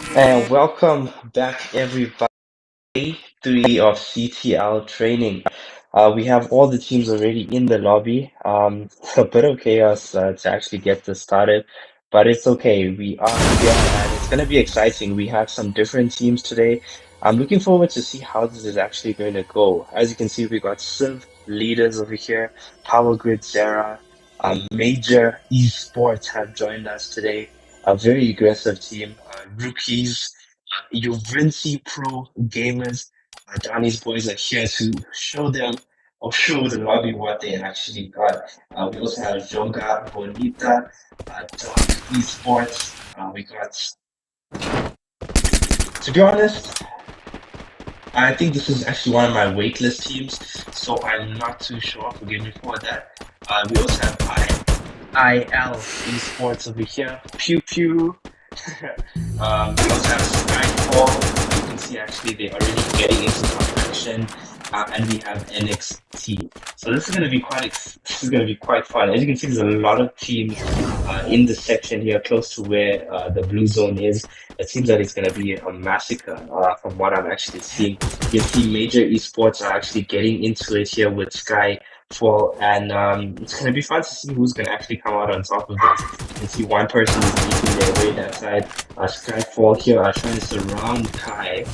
And welcome back, everybody. Day three of CTL training. We have all the teams already in the lobby. A bit of chaos to actually get this started, but it's okay. We are here, and it's gonna be exciting. We have some different teams today. I'm looking forward to see how this is actually going to go. As you can see, we got Civ leaders over here, Power Grid Zera, Major Esports have joined us today. A very aggressive team, rookies. Uvinci Pro gamers, Johnny's boys are here to show them or show the lobby what they actually got. We also have Joga Bonita, Doc Esports. We got, to be honest, I think this is actually one of my waitlist teams, so I'm not too sure. Forgive me for that. We also have IL Esports over here. Pew pew. We also have Skyfall. You can see actually they're already getting into some action, and we have NXT. So this is going to be this is going to be quite fun. As you can see, there's a lot of teams in the section here, close to where the blue zone is. It seems that it's going to be a massacre from what I'm actually seeing. You can see major esports are actually getting into it here with Skyfall, and it's going to be fun to see who's going to actually come out on top of this. You can see one person is making their way that side. Skyfall here are trying to surround Kai.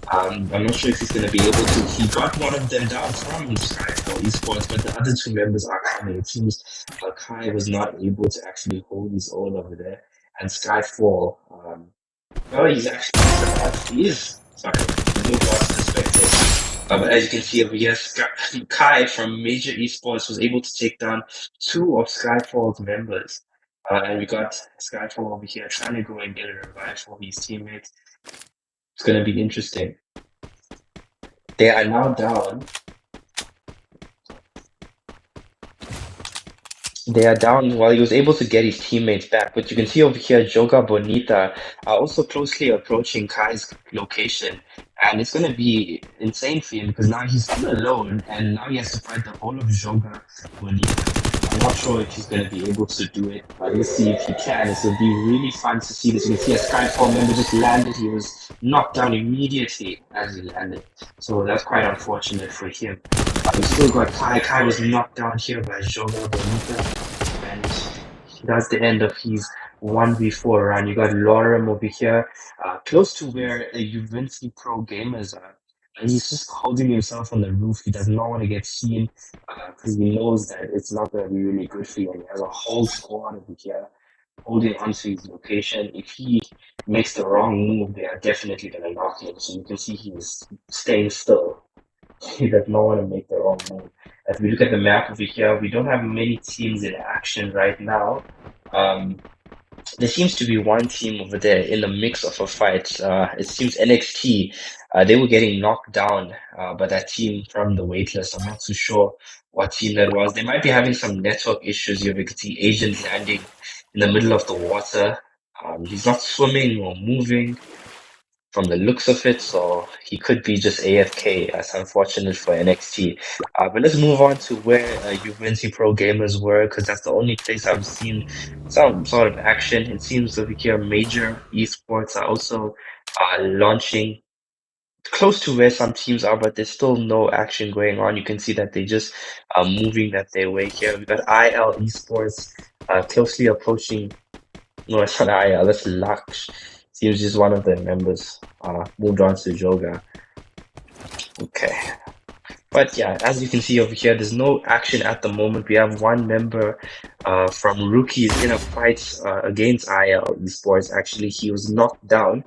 I'm not sure if he's going to be able to. He got one of them down from Skyfall Esports, but the other two members are coming. It seems Kai was not able to actually hold his own over there. And Skyfall, well, he's actually survived. He is. Sorry, he lost the spectator. But as you can see over here, Kai from Major Esports was able to take down two of Skyfall's members. And we got Skyfall over here trying to go and get a revive for his teammates. It's going to be interesting. They are now down. They are down while he was able to get his teammates back. But you can see over here, Joga Bonita are also closely approaching Kai's location. And it's going to be insane for him because now he's still alone and now he has to fight the whole of Joga Bonita. I'm not sure if he's going to be able to do it, but let's see if he can. It will be really fun to see this. You can see a Skyfall member just landed. He was knocked down immediately as he landed. So that's quite unfortunate for him. We still got Kai. Kai was knocked down here by Joga Bonita, and that's the end of his 1v4 run. You got Lorem over here, close to where the Uvinci Pro gamers are. And he's just holding himself on the roof. He does not want to get seen because he knows that it's not going to be really good for him. He has a whole squad over here holding onto his location. If he makes the wrong move, they are definitely going to knock him. So you can see he's staying still. He does not want to make the wrong move. As we look at the map over here, we don't have many teams in action right now. There seems to be one team over there in the mix of a fight. It seems NXT, they were getting knocked down by that team from the waitlist. I'm not too sure what team that was. They might be having some network issues here. We could see Asian landing in the middle of the water. He's not swimming or moving from the looks of it, so he could be just AFK. That's unfortunate for NXT. But let's move on to where Uvinci Pro gamers were, because that's the only place I've seen some sort of action. It seems over here major esports are also launching close to where some teams are, but there's still no action going on. You can see that they just are moving that their way here. We got IL Esports closely approaching. No, it's not IL, that's Laksh. Seems just one of the members moved on to Joga. Okay. But yeah, as you can see over here, there's no action at the moment. We have one member from Rookies in a fight against IL Esports. Actually, he was knocked down.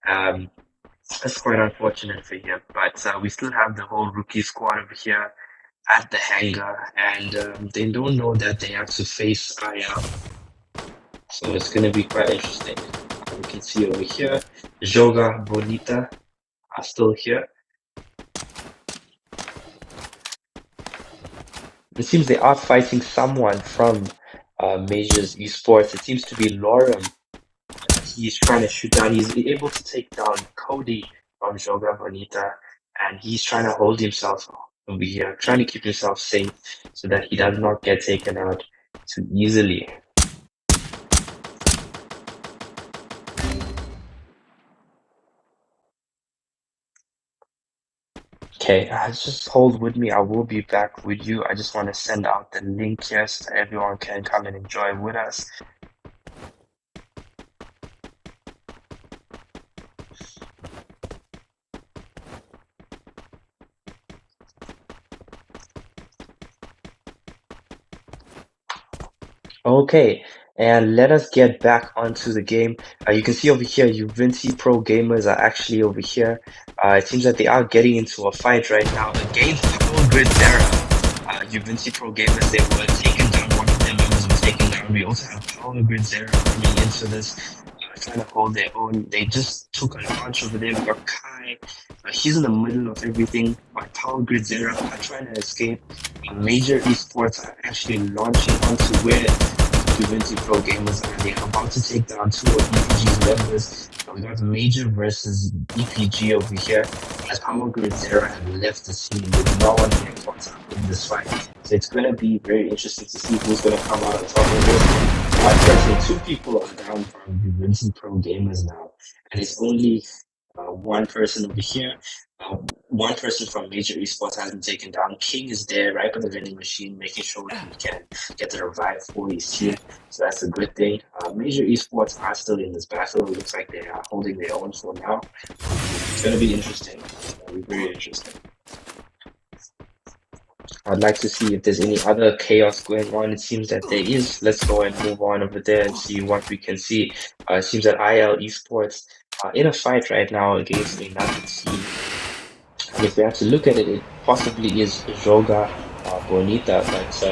That's quite unfortunate for him. But we still have the whole Rookie squad over here at the hangar. And they don't know that they have to face IL. So it's going to be quite interesting. You can see over here, Joga Bonita are still here. It seems they are fighting someone from Majors Esports. It seems to be Lorem. He's trying to shoot down. He's able to take down Cody from Joga Bonita, and he's trying to hold himself over here, trying to keep himself safe so that he does not get taken out too easily. Okay, just hold with me. I will be back with you. I just want to send out the link here so that everyone can come and enjoy with us. Okay, and let us get back onto the game. You can see over here, Uvinci Pro Gamers are actually over here. It seems that they are getting into a fight right now against Power Grid Zera. Uvinci Pro Gamers, they were taken down. One of their members was taken down. We also have Power Grid Zera coming into this, trying to hold their own. They just took a launch over there. We got Kai. He's in the middle of everything, but Power Grid Zera are trying to escape. Major esports are actually launching onto where Juventus Pro Gamers are. They're about to take down two of EPG's members. We got Major versus EPG over here. As Power Grid Zero have left the scene with no one being caught up in this fight. So it's going to be very interesting to see who's going to come out on top of this. Personally, two people are down from Juventus Pro Gamers now. And it's only one person over here. One person from Major Esports has been taken down. King is there right by the vending machine, making sure he can get the revive for his team. So that's a good thing. Major Esports are still in this battle. It looks like they are holding their own for now. It's going to be interesting. It's going to be very interesting. I'd like to see if there's any other chaos going on. It seems that there is. Let's go and move on over there and see what we can see. It seems that IL Esports are in a fight right now against another team. And if we have to look at it, it possibly is Joga Bonita, but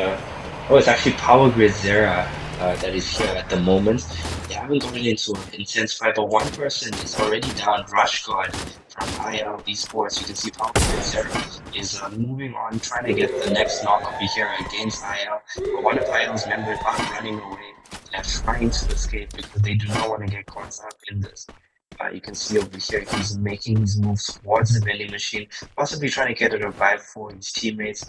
oh, it's actually Power Grid Zera that is here at the moment. They haven't gotten into an intense fight, but one person is already down. Rush God from IL Esports. You can see Power Grid Zera is moving on, trying to get the next knock over here against IL. But one of IL's members are running away. They're trying to escape because they do not want to get caught up in this. You can see over here he's making his moves towards the vending machine, possibly trying to get a revive for his teammates.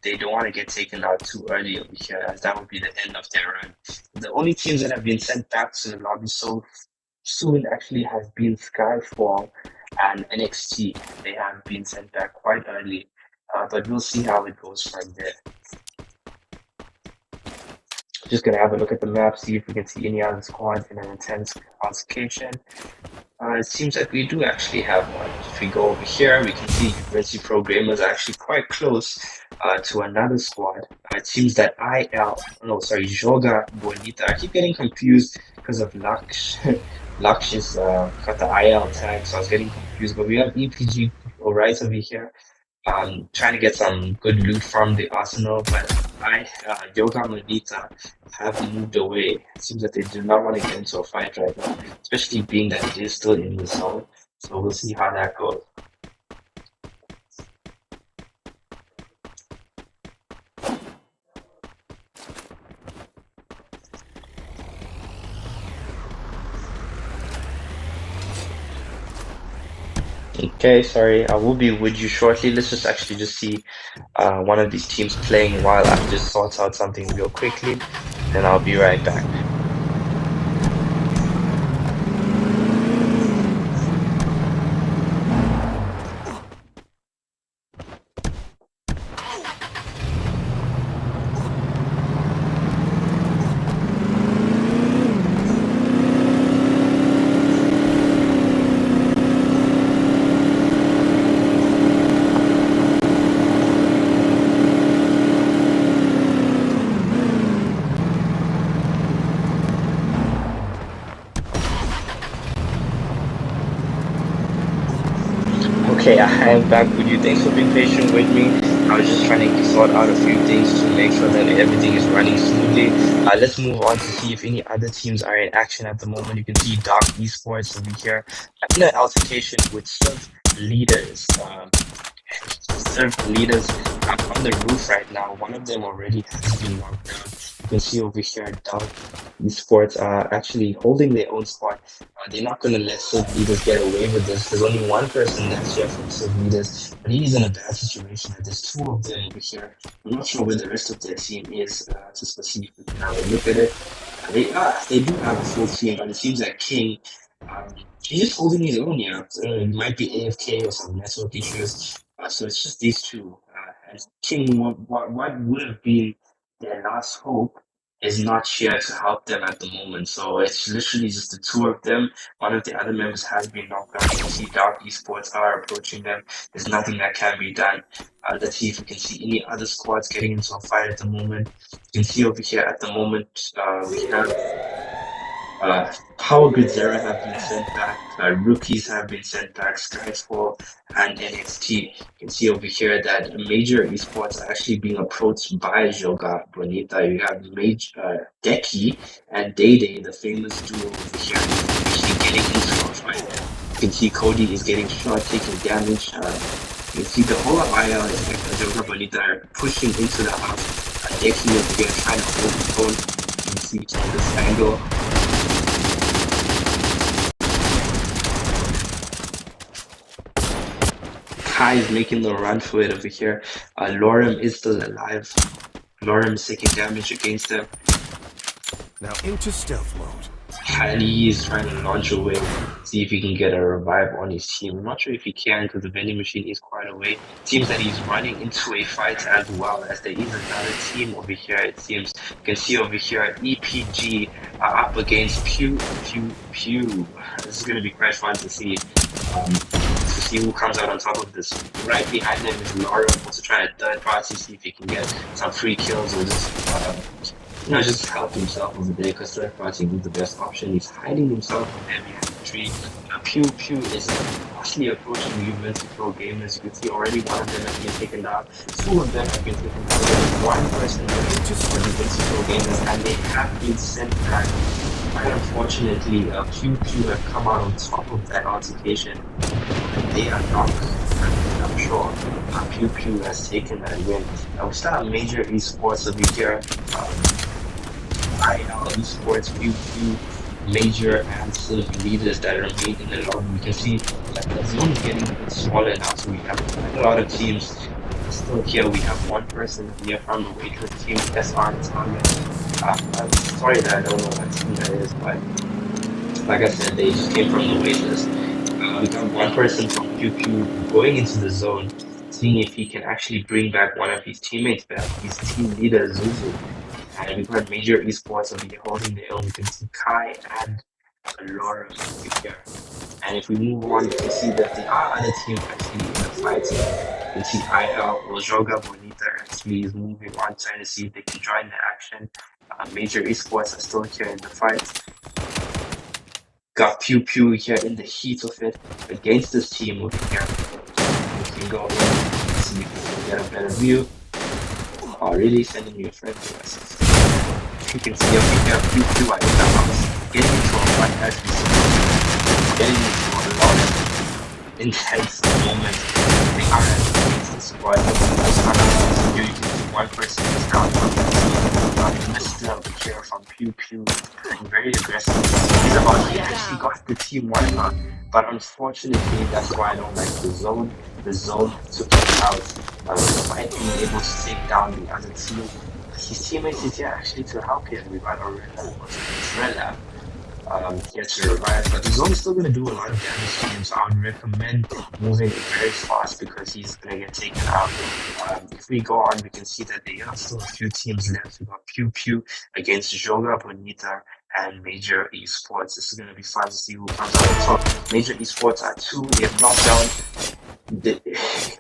They don't want to get taken out too early over here, as that would be the end of their run. The only teams that have been sent back to the lobby so soon actually has been Skyfall and NXT. They have been sent back quite early, but we'll see how it goes from there. Just gonna have a look at the map, see if we can see any other squads in an intense altercation. It seems that we do actually have one. If we go over here, we can see University Pro Gamers are actually quite close to another squad. It seems that Joga Bonita. I keep getting confused because of Laksh. Laksh is got the IL tag, so I was getting confused. But we have EPG right over here. Trying to get some good loot from the arsenal, but Yoga Bonita have moved away. It seems that they do not want to get into a fight right now, especially being that it is still in the zone. So we'll see how that goes. Okay, sorry, I will be with you shortly. Let's just actually just see one of these teams playing while I just sort out something real quickly, then I'll be right back. Okay, I am back with you. Thanks for being patient with me. I was just trying to sort out a few things to make sure that everything is running smoothly. Let's move on to see if any other teams are in action at the moment. You can see Dark Esports over here in an altercation with Surf Leaders. Surf Leaders are on the roof right now. One of them already has been knocked down. You can see over here, Dark Esports are actually holding their own spot. They're not going to let Surf Leaders get away with this. There's only one person that's here from Surf Leaders, but he's in a bad situation. There's two of them over here. I'm not sure where the rest of their team is to specifically have a look at it. They do have a full team, but it seems like King, he's just holding his own here. It might be AFK or some network issues. So it's just these two. And King, what would have been their last hope is not here to help them at the moment. So it's literally just the two of them. One of the other members has been knocked out. You can see Dark Esports are approaching them. There's nothing that can be done. Let's see if we can see any other squads getting into a fight at the moment. You can see over here at the moment, we have Power Grid Zero have been sent back, rookies have been sent back, Skyfall and NXT. You can see over here that major esports are actually being approached by Joga Bonita. You have Major Deki and Day Day, the famous duo over here, actually getting into a fight. You can see Cody is getting shot, taking damage. You can see the whole IL is like Joga Bonita pushing into the house. Deki over here trying to hold his own. You can see from this angle. Kai is making the run for it over here. Lorem is still alive. Lorem is taking damage against them. Now into stealth mode. Ali is trying to launch away, see if he can get a revive on his team. I'm not sure if he can because the vending machine is quite away. Seems that he's running into a fight as well, as there is another team over here. It seems you can see over here EPG are up against Pew. This is going to be quite fun to see. To see who comes out on top of this. Right behind them is Laura, also trying to third party, see if he can get some free kills or just help himself over there, because third party is the best option. He's hiding himself from there behind the tree. Pew is fastly approaching the Juventus Pro Gamers. You can see already one of them has been taken down, two of them have been taken down. There's one person just for Juventus Pro Gamers, and they have been sent back. Quite unfortunately, Pew have come out on top of that altercation. They are not, I'm sure. Pew has taken that win. We start major esports over here. IL esports, Pew, major and silver leaders that are made in the lobby. We can see that the zone is getting a bit smaller now, so we have quite a lot of teams. Still here, we have one person here from the waitress team, SR Target. I'm sorry that I don't know what team that is, but like I said, they just came from the waitlist. We got one person from Pew going into the zone, seeing if he can actually bring back one of his teammates back, his team leader Zuzu. And we got major esports over here holding the L. We can see Kai and Laura over here. And if we move on, we can see that the other team actually in the fight. You can see IL Joga Bonita actually is moving on, trying to see if they can join the action. Major esports are still here in the fight. Got Pew here in the heat of it against this team over here. We can go in and see if we can get a better view. Oh, really sending you a friend to us. You can see over here, Pew are in the house, getting into a fight as we see, getting into a lot of intense moments. They are against the squad. You can see one person is down from the team. Mr. over here from Pew, playing very aggressive. He's about to actually got the team wiped out, but unfortunately, that's why I don't like the zone. The zone took him out, despite being able to take down the other team. His teammates is here actually to help him. We got Aurelia here to revive, but the zone is still going to do a lot of damage to him, so I would recommend moving very fast because he's going to get taken out. If we go on, we can see that there are still a few teams left. We got Pew against Joga Bonita and Major Esports. This is going to be fun to see who comes out on top. Major Esports are 2. They have knocked down.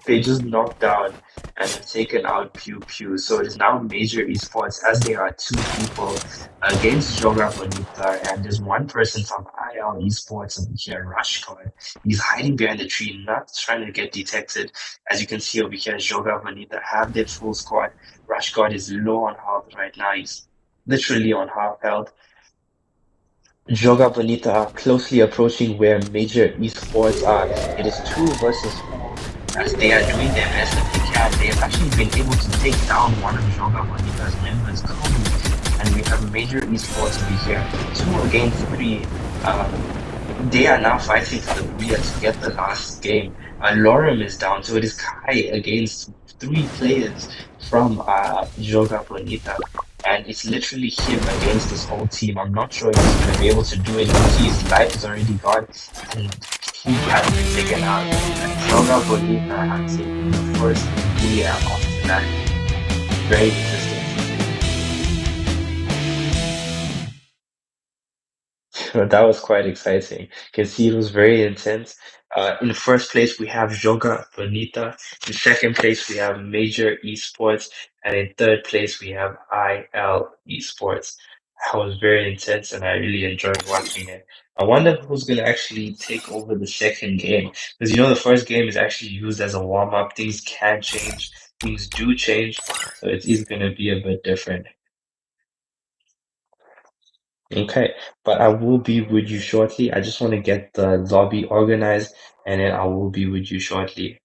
They just knocked down and have taken out Pew. So it is now Major Esports, as there are 2 people against Joga Bonita, and there's one person from IL Esports over here, Rushcard. He's hiding behind the tree, not trying to get detected. As you can see over here, Joga Bonita have their full squad. Rushcard is low on health right now. He's literally on half health. Joga Bonita are closely approaching where Major Esports are. It is 2 versus 4 as they are doing their best that they can. They have actually been able to take down one of Joga Bonita's members, Cody. And we have Major Esports over here, 2 against 3. They are now fighting for the rear to get the last game. Lorem is down, so it is Kai against 3 players from Joga Bonita. And it's literally him against this whole team. I'm not sure if he's going to be able to do it. His life is already gone. And he has been taken out, and Joga Bonita has taken the first Lilia off tonight. Very interesting to see. That was quite exciting. You can see it was very intense. In first place, we have Joga Bonita. In second place, we have Major Esports. And in third place, we have IL Esports. That was very intense, and I really enjoyed watching it. I wonder who's going to actually take over the second game. Because the first game is actually used as a warm-up. Things can change, things do change. So it's either going to be a bit different. Okay, but I will be with you shortly. I just want to get the lobby organized and then I will be with you shortly.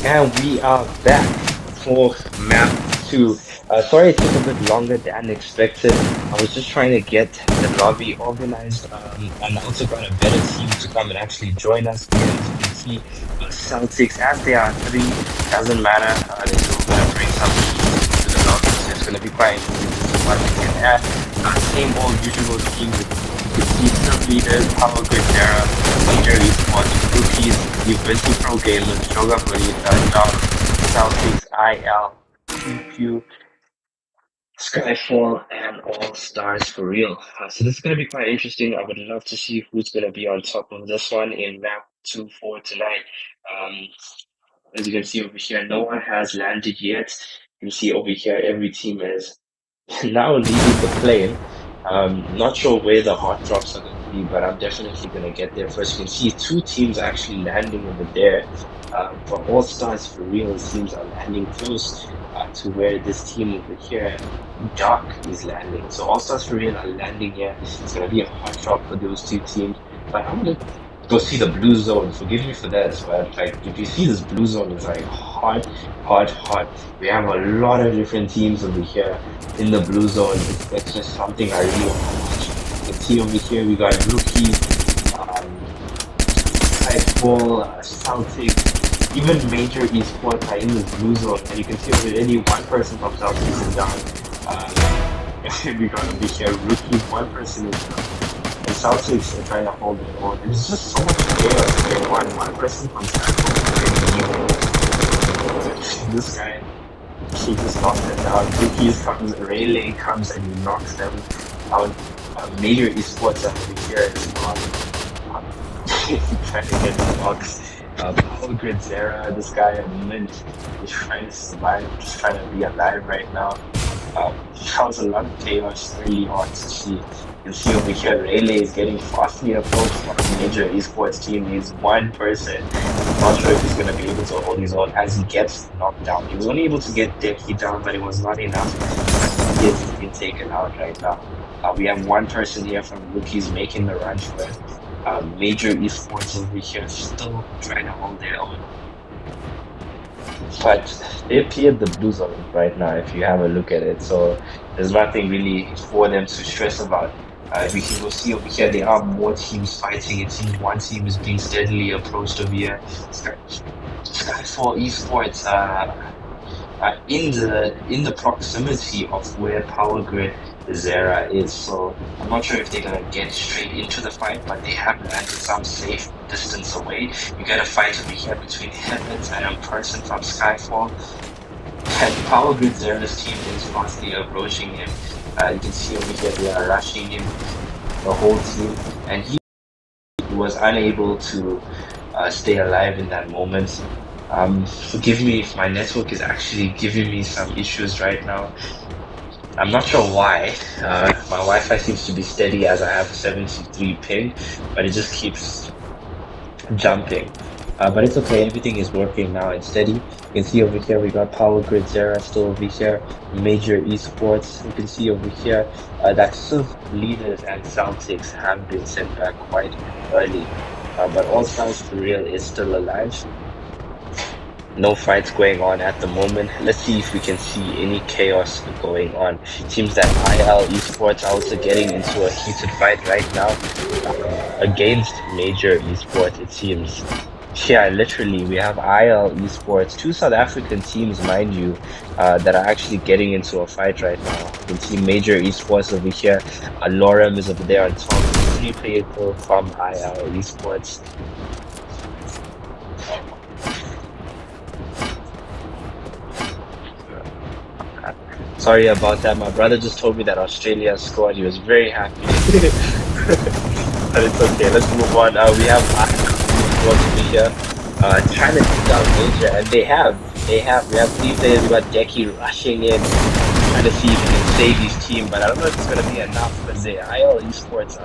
And we are back for map 2. Sorry it took a bit longer than expected. I was just trying to get the lobby organized, and I also got a better team to come and actually join us here. As you can see, Celtics, as they are three, doesn't matter. They're still going to bring some heat to the lobby, so it's going to be quite interesting to see what we can add. Same old usual team with you can see still leaders, Power Grid Terra, Major Esports, Rookies, Ubuntu Pro Gamers, Joga Bonita, Dom, Celtics, IL, PQ, Skyfall, and All Stars for real. So this is going to be quite interesting. I would love to see who's going to be on top of this one in map 2 for tonight. Um, as you can see over here, no one has landed yet. You can see over here, every team is now leaving the plane. Not sure where the hot drops are going to be, but I'm definitely going to get there first. You can see two teams actually landing over there. For All Stars for real, it seems are landing close to where this team over here, Dark, is landing. So All Stars for real are landing here. It's going to be a hot drop for those two teams. But I'm going to go see the blue zone. Forgive me for that, but like if you see this blue zone, it's like hot, hot, hot. We have a lot of different teams over here in the blue zone. It's just something I really want to watch. You can see over here we got rookies, Skyfall, Celtic, even major esports are in this blue zone, and you can see already one person from Celtic is down. We got over here rookies, one person is down. The Celtics are trying to hold it on. There's just so much chaos going on. One person from Skyfall. This guy, he just knocks them down. Rookies comes, Rayleigh comes and he knocks them out. Major esports over here is not trying to get the box. Power Grid Zera, this guy Mint is trying to survive, just trying to be alive right now. That was a lot of chaos, really hard to see. You can see over here, Rayleigh is getting fastly approached by a major esports team. He's one person. I'm not sure if he's going to be able to hold his own as he gets knocked down. He was only able to get Decky down, but it was not enough. He is being taken out right now. We have one person here from Rookies making the run for it. Major esports over here still trying to hold their own. But they cleared the blue zone right now if you have a look at it, so there's nothing really for them to stress about. We can go see over here there are more teams fighting. It seems one team is being steadily approached over here. Skyfall Esports in the proximity of where Power Grid Zera is, so I'm not sure if they're gonna get straight into the fight, but they have landed some safe distance away. You get a fight over here between Heavens and a person from Skyfall, and Power Grid Zera's team is fastly approaching him. You can see over here they are rushing him, the whole team, and he was unable to stay alive in that moment. Forgive me if my network is actually giving me some issues right now. I'm not sure why. My Wi-Fi seems to be steady as I have 73 ping, but it just keeps jumping. But it's okay, everything is working now and steady. You can see over here we got Power Grid Zera still over here, Major Esports. You can see over here that Swift Leaders and Celtics have been sent back quite early. But All Stars for real is still alive. No fights going on at the moment. Let's see if we can see any chaos going on. It seems that IL Esports are also getting into a heated fight right now against Major Esports, it seems. Yeah, literally, we have IL Esports, two South African teams, mind you, that are actually getting into a fight right now. You can see Major Esports over here. Lorem is over there on top. 3 people from IL Esports. Sorry about that. My brother just told me that Australia scored. He was very happy. But it's okay. Let's move on. We have over here trying to take down Major, and they have. We have 3 players. We got Decky rushing in, trying to see if he can save his team. But I don't know if it's going to be enough because the IL Esports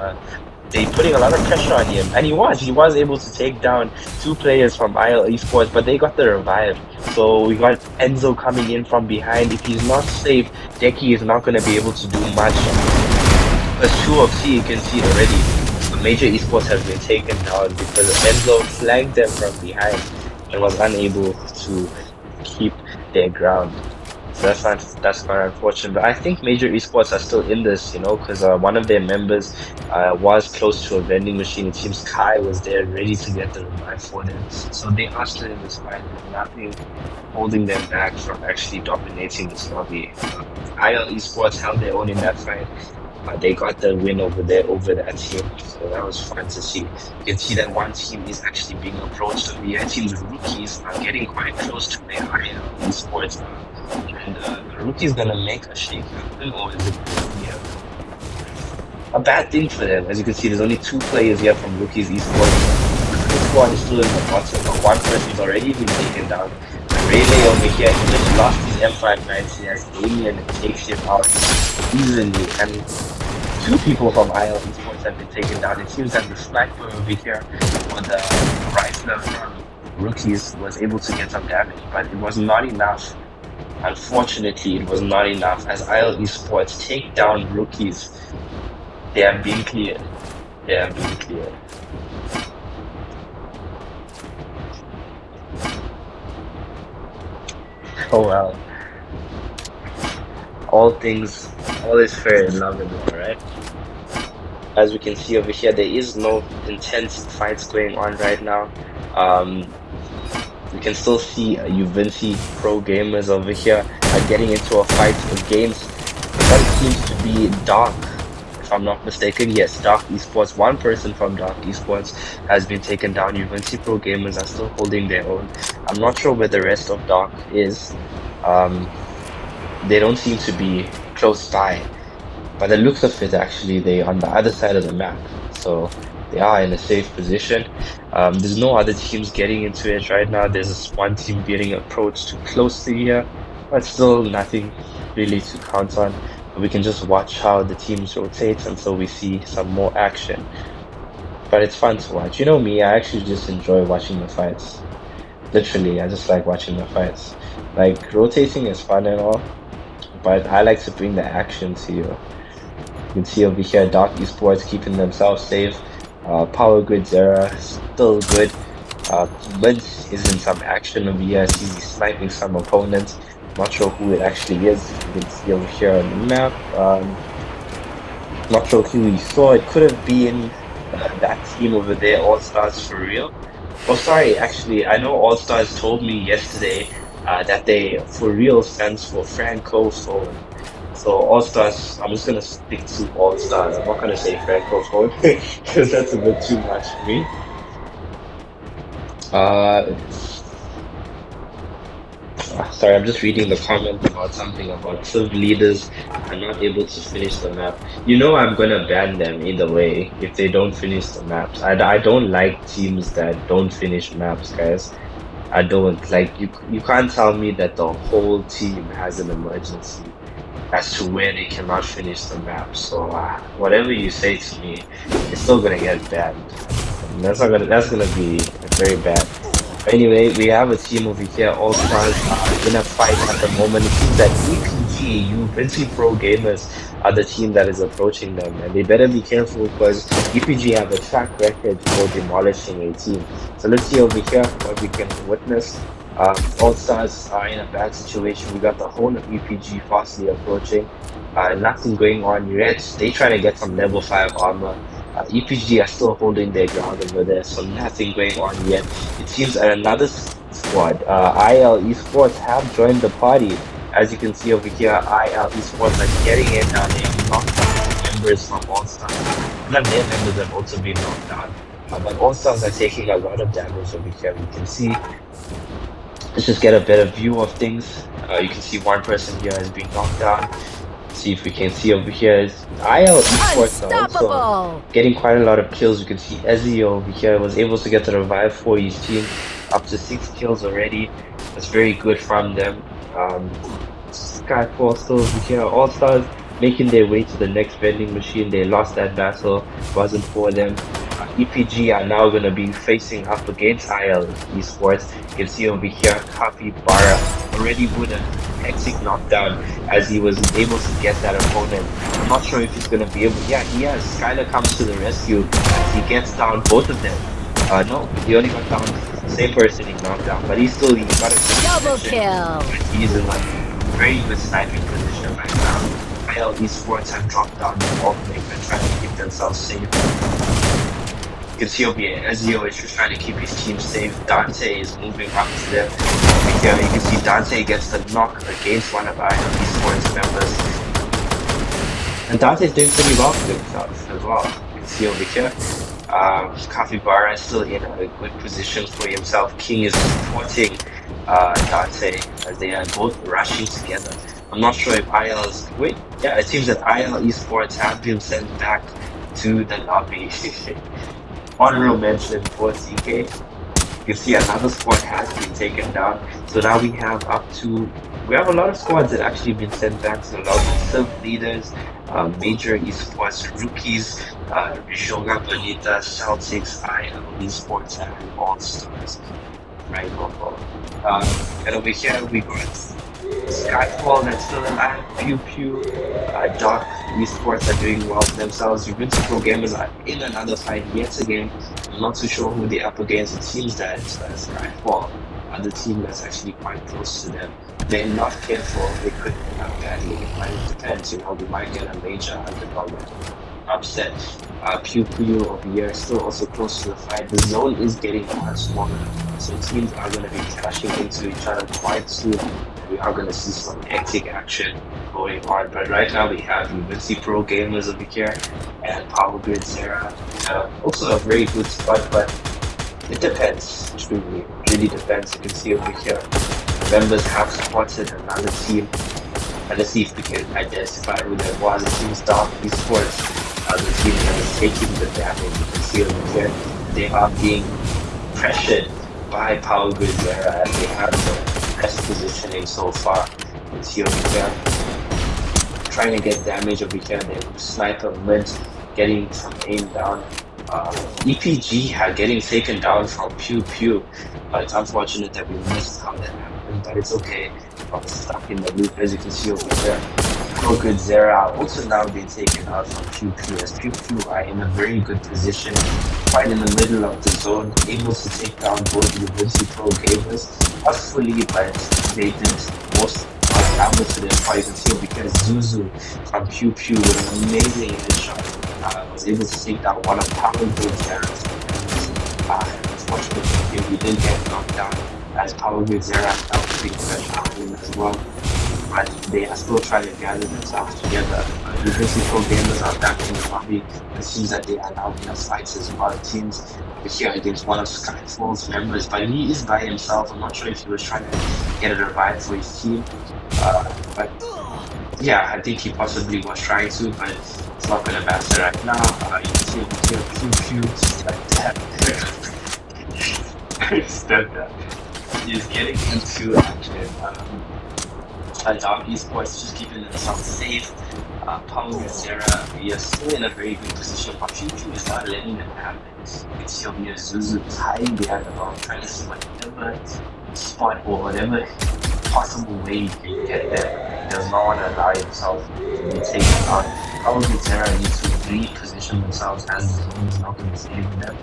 they putting a lot of pressure on him, and he was able to take down 2 players from IL Esports, but they got the revive. So we got Enzo coming in from behind. If he's not safe, Decky is not going to be able to do much. Because 2 of C, you can see it already. So Major Esports has been taken down because Enzo flanked them from behind. and was unable to keep their ground. So that's quite unfortunate. But I think major esports are still in this, because one of their members was close to a vending machine. It seems Kai was there ready to get the revive for them. So they are still in this fight. There's nothing holding them back from actually dominating this lobby. IL Esports held their own in that fight. They got the win over there over that team, so that was fun to see. You can see that one team is actually being approached. So the other team's rookies are getting quite close to their IL Esports, and the rookie's gonna make a shake happen, or is it gonna be a bad thing for them? As you can see, there's only 2 players here from Rookies Esports. The squad is still in the bottom, but one person's already been taken down. Rayleigh over here, he just lost his M590 as Damien takes him out easily, and 2 people from IL Esports have been taken down. It seems that the sniper over here, or the rifler from Rookies, was able to get some damage, but it was not enough. Unfortunately, it was not enough. As IL Esports take down Rookies, they are being cleared. They are being cleared. Oh well. All is fair in love and war, right? As we can see over here, there is no intense fights going on right now. We can still see Uvinci pro gamers over here are getting into a fight against what seems to be Dark, if I'm not mistaken. Yes, Dark Esports. One person from Dark Esports has been taken down. Uvinci pro gamers are still holding their own. I'm not sure where the rest of Dark is. They don't seem to be close by. By the looks of it, actually, they're on the other side of the map. So they are in a safe position. There's no other teams getting into it right now. There's this one team getting approached too closely here, but still nothing really to count on. We can just watch how the teams rotate until we see some more action. But it's fun to watch. You know me, I actually just enjoy watching the fights. Literally, I just like watching the fights. Like, rotating is fun and all, but I like to bring the action to you. You can see over here, Dark Esports keeping themselves safe. Power Grid Zera still good. Vince is in some action over here. I see he's sniping some opponents. Not sure who it actually is. You can see over here on the map. Not sure who he saw. It could have been that team over there, All Stars for real. Oh, sorry. Actually, I know All Stars told me yesterday that they for real stands for Francophone. So All Stars, I'm just gonna stick to All Stars. I'm not gonna say Francophone because that's a bit too much for me. Sorry, I'm just reading the comment about something about Civ leaders are not able to finish the map. You know I'm gonna ban them either way if they don't finish the maps. I don't like teams that don't finish maps, guys. I don't. Like, you can't tell me that the whole team has an emergency as to where they cannot finish the map. So whatever you say to me, it's still gonna get banned. And that's gonna be very bad. Anyway, we have a team over here, All Stars, in a fight at the moment. It seems that EPG, Uvinci Pro Gamers, are the team that is approaching them, and they better be careful because EPG have a track record for demolishing a team. So let's see over here what we can witness. All Stars are in a bad situation. We got the whole of EPG fastly approaching. Nothing going on yet. They trying to get some level 5 armor. EPG are still holding their ground over there, so nothing going on yet. It seems that another squad, IL Esports, have joined the party. As you can see over here, IL Esports are getting in now. They have knocked out members from All Stars. None of their members have also been knocked out. But All Stars are taking a lot of damage over here. We can see. Let's just get a better view of things. You can see one person here has been knocked down. See if we can see over here. IL Esports are also getting quite a lot of kills. You can see Ezzy over here was able to get the revive for his team, up to 6 kills already. That's very good from them. Skyfall still over here. All Stars making their way to the next vending machine. They lost that battle, wasn't for them. EPG are now going to be facing up against IL Esports. You can see over here, Capybara already with a hectic knockdown as he was able to get that opponent. I'm not sure if he's going to be able. Yeah, he has. Skylar comes to the rescue as he gets down both of them. No, he only got down. Same person he knocked down, but he got a good Double position. kill. But he's in like very good sniping position right now. IL Esports have dropped down the ball maker, trying to keep themselves safe. You can see over here, Ezio is just trying to keep his team safe. Dante is moving up to them. Over here, you can see Dante gets the knock against one of IL Esports members. And Dante's doing pretty well for himself as well. You can see over here. Capybara is still in a good position for himself. King is supporting Dante as they are both rushing together. I'm not sure if IL's... Wait, yeah, it seems that IL Esports have been sent back to the lobby. Honorable mention for CK. You can see another squad has been taken down. So now we have we have a lot of squads that actually been sent back to the lobby. Civ leaders, major esports, rookies, Joga Bonita, Celtics, IL Esports, and All Stars. Right, and over here we got Skyfall that's still alive, Pew Pew, Dark Esports are doing well for themselves. Ubisoft Pro Gamers are in another fight yet again. I'm not too sure who they're up against. It seems that Skyfall are the team that's actually quite close to them. They're not careful, they could end up badly. It might depend, we might get a major $100 upset. Pew Pew over here still also close to the fight. The zone is getting much smaller, so teams are going to be clashing into each other quite soon. We are going to see some hectic action going on, but right now we have Ubisoft Pro Gamers over here and Power Grid Sarah. Also a very good spot, but it depends. It really depends. You can see over here, members have spotted another team. And let's see if we can identify who that was. It seems Dark Esports are the team that is taking the damage. You can see over here, they are being pressured by Power Grid Zera as they have the best positioning so far. You can see over here, trying to get damage over here. They sniper mid, getting some aim down. EPG getting taken down from Pew Pew. It's unfortunate that we missed how that happened, but it's okay. I was stuck in the loop, as you can see over there. Pro Good Zera also now being taken out from Pew Pew, as Pew Pew are in a very good position, right in the middle of the zone, able to take down both Ubisoft Pro Gamers. Not fully, but they did most damage to their fight. You can see because Zuzu from Pew Pew with an amazing headshot was able to take down one of Power Grid Zera's players. Unfortunately, he did get knocked down as Power Grid Zera now being pressure on him as well. But they are still trying to gather themselves together. The Ubisoft Pro Gamers are back in the lobby. It seems that they are now in a fight as well. Teams here against one of Skyfall's members, but he is by himself. I'm not sure if he was trying to get a revive for his team. But yeah, I think he possibly was trying to, but it's not going to matter right now. You can see over here, Pew Pew, like that. Instead, he's getting into action. Dark Esports just keeping themselves safe. Power with Zera, we are still in a very good position, but Pew Pew is not letting them have it. You can see over here, Zuzu is hiding behind the ball, trying to see whatever spot or whatever possible way you can get there. He does not want to allow himself to be taken out. Power with Zera needs to reposition themselves as the zone is not going to save them.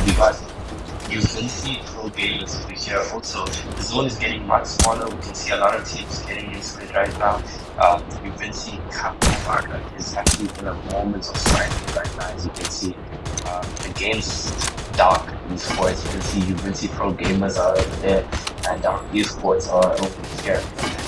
Because you can see Pro Gamers over here also. The zone is getting much smaller. We can see a lot of teams getting into it right now. You've been seeing Capybara is actually in a moment of striking right now, as you can see. Against Dark Esports, you can see Ubisoft Pro Gamers are over there, and Dark Esports are over here.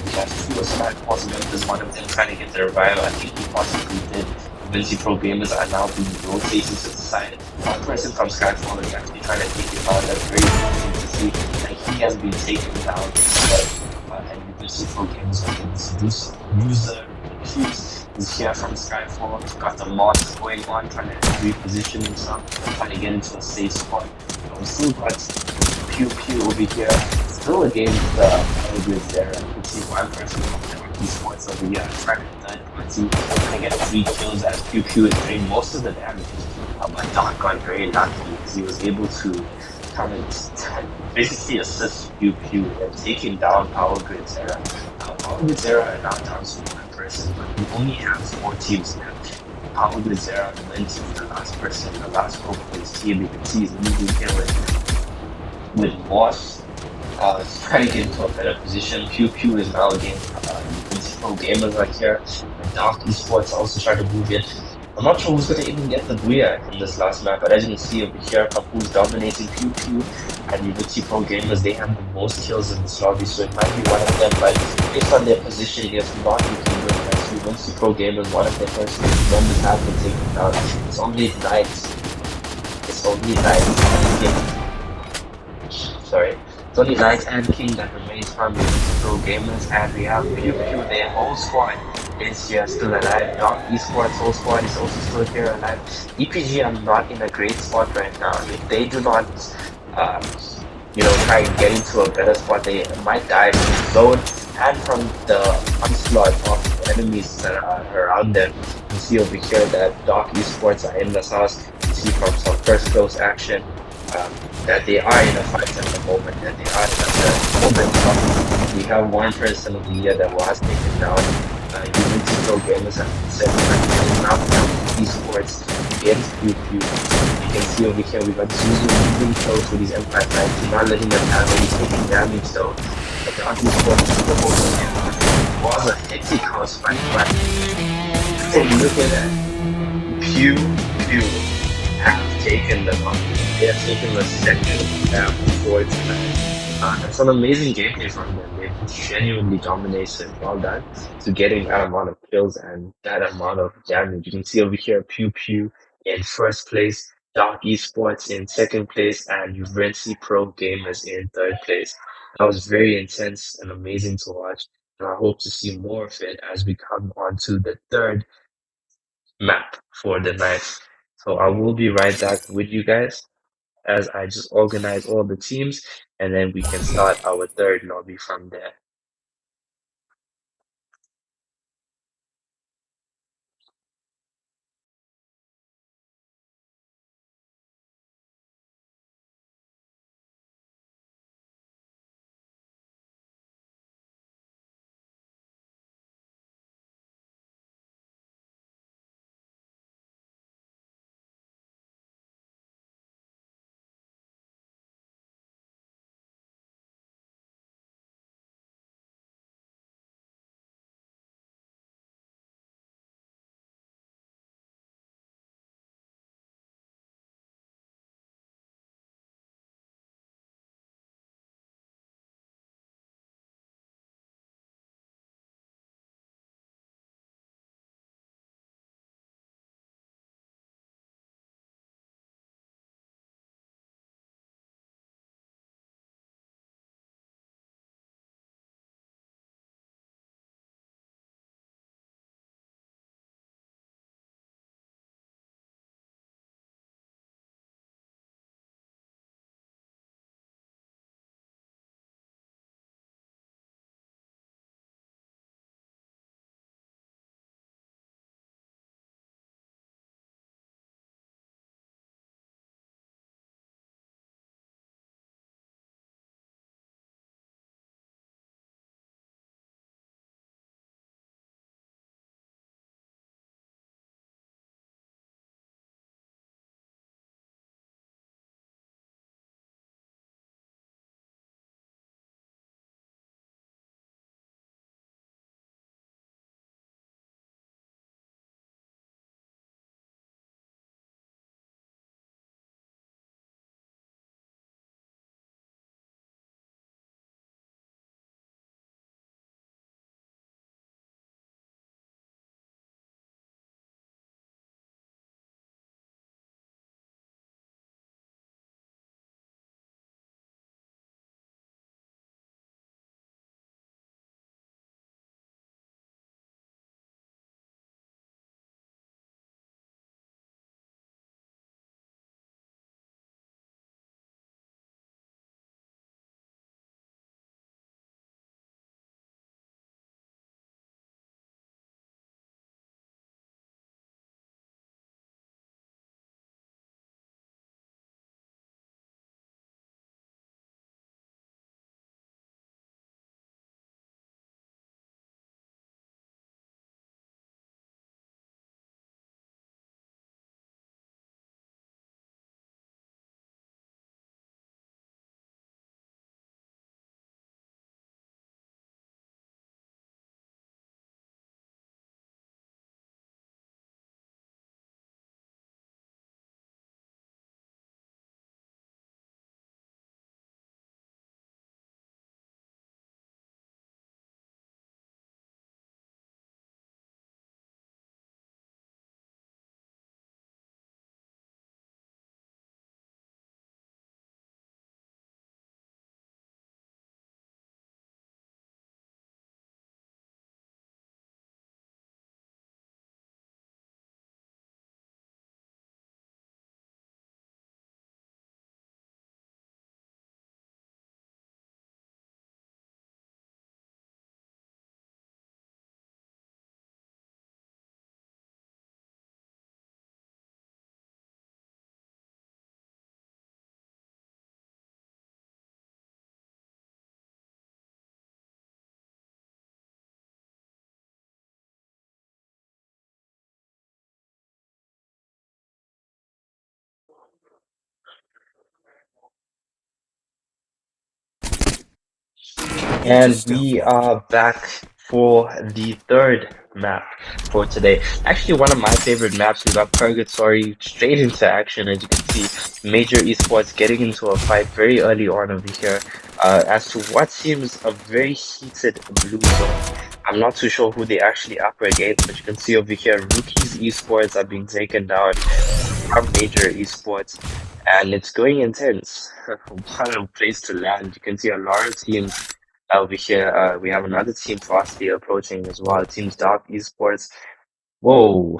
We have two Skyfall's members, one of them trying to get the revival. I think he possibly did. Ubisoft Pro Gamers are now being rotated to the side. One person from Skyfall is actually trying to take him out. That's very interesting to see that he has been taken down instead. And Ubisoft Pro Gamers are getting this user is here from Skyfall. He's got the mods going on, trying to reposition himself, trying to get into a safe spot. We still got Pew Pew over here, still against Power Grid there. You can see one person from Esports over here trying to third party, trying to get 3 kills as Pew Pew is doing most of the damage. But Doc got very lucky because he was able to come and basically assist Pew Pew and taking down Power Grid Zera. Power Grid Zera are now down to one person, but we only have 4 teams left. Paul Guzera went to the last person, the last hope of his team. You can see he's losing here with Moss. He's trying to get into a better position. Pew Pew is now against UNC Pro Gamers right here. And Dark Esports also trying to move in. I'm not sure who's going to even get the booyah in this last map, but as you can see over here, Papu's dominating Pew Pew and UNC Pro Gamers. They have the most kills in this lobby, so it might be one of them, but based on their position, it's not looking good. As UNC Pro Gamers, one of their first members have been taken down. It's only Knights. It's only Knights. Sorry. It's only Knights and King that remains from the Pro Gamers, and we have Pew Pew, their whole squad is here still alive. Dark Esports whole squad is also still here alive. EPG are not in a great spot right now. If they do not, um, try and get into a better spot, they might die from the zone and from the onslaught of enemies that are around them. You see over here that Dark Esports are in the house. You see from some first close action that they are in a fight at the moment, that they are in a moment. We have one person over here that was taken down. Unity Pro Gamers have been set up esports against Pew. You can see over here we got Zuzu moving close with his M590, not letting them have any taking damage though. But the Dark Esports is still holding him. It was a hectic house fight, but look at that. Pew have taken the company. They have taken the second before tonight. That's an amazing gameplay from them. They've genuinely dominated. Well done to getting that amount of kills and that amount of damage. You can see over here Pew Pew in first place, Dark Esports in second place, and UNC Pro Gamers in third place. That was very intense and amazing to watch. And I hope to see more of it as we come on to the third map for the night. So I will be right back with you guys as I just organize all the teams and then we can start our third lobby from there. Into And stealth we mode. are back for the third map for today. Actually, one of my favorite maps. We got Purgatory straight into action, as you can see. Major esports getting into a fight very early on over here, as to what seems a very heated blue zone. I'm not too sure who they actually up against, but you can see over here, Rookies esports are being taken down from Major esports, and it's going intense. What a place to land. You can see a lot of teams over here. We have another team fastly approaching as well. It seems Dark Esports. Whoa.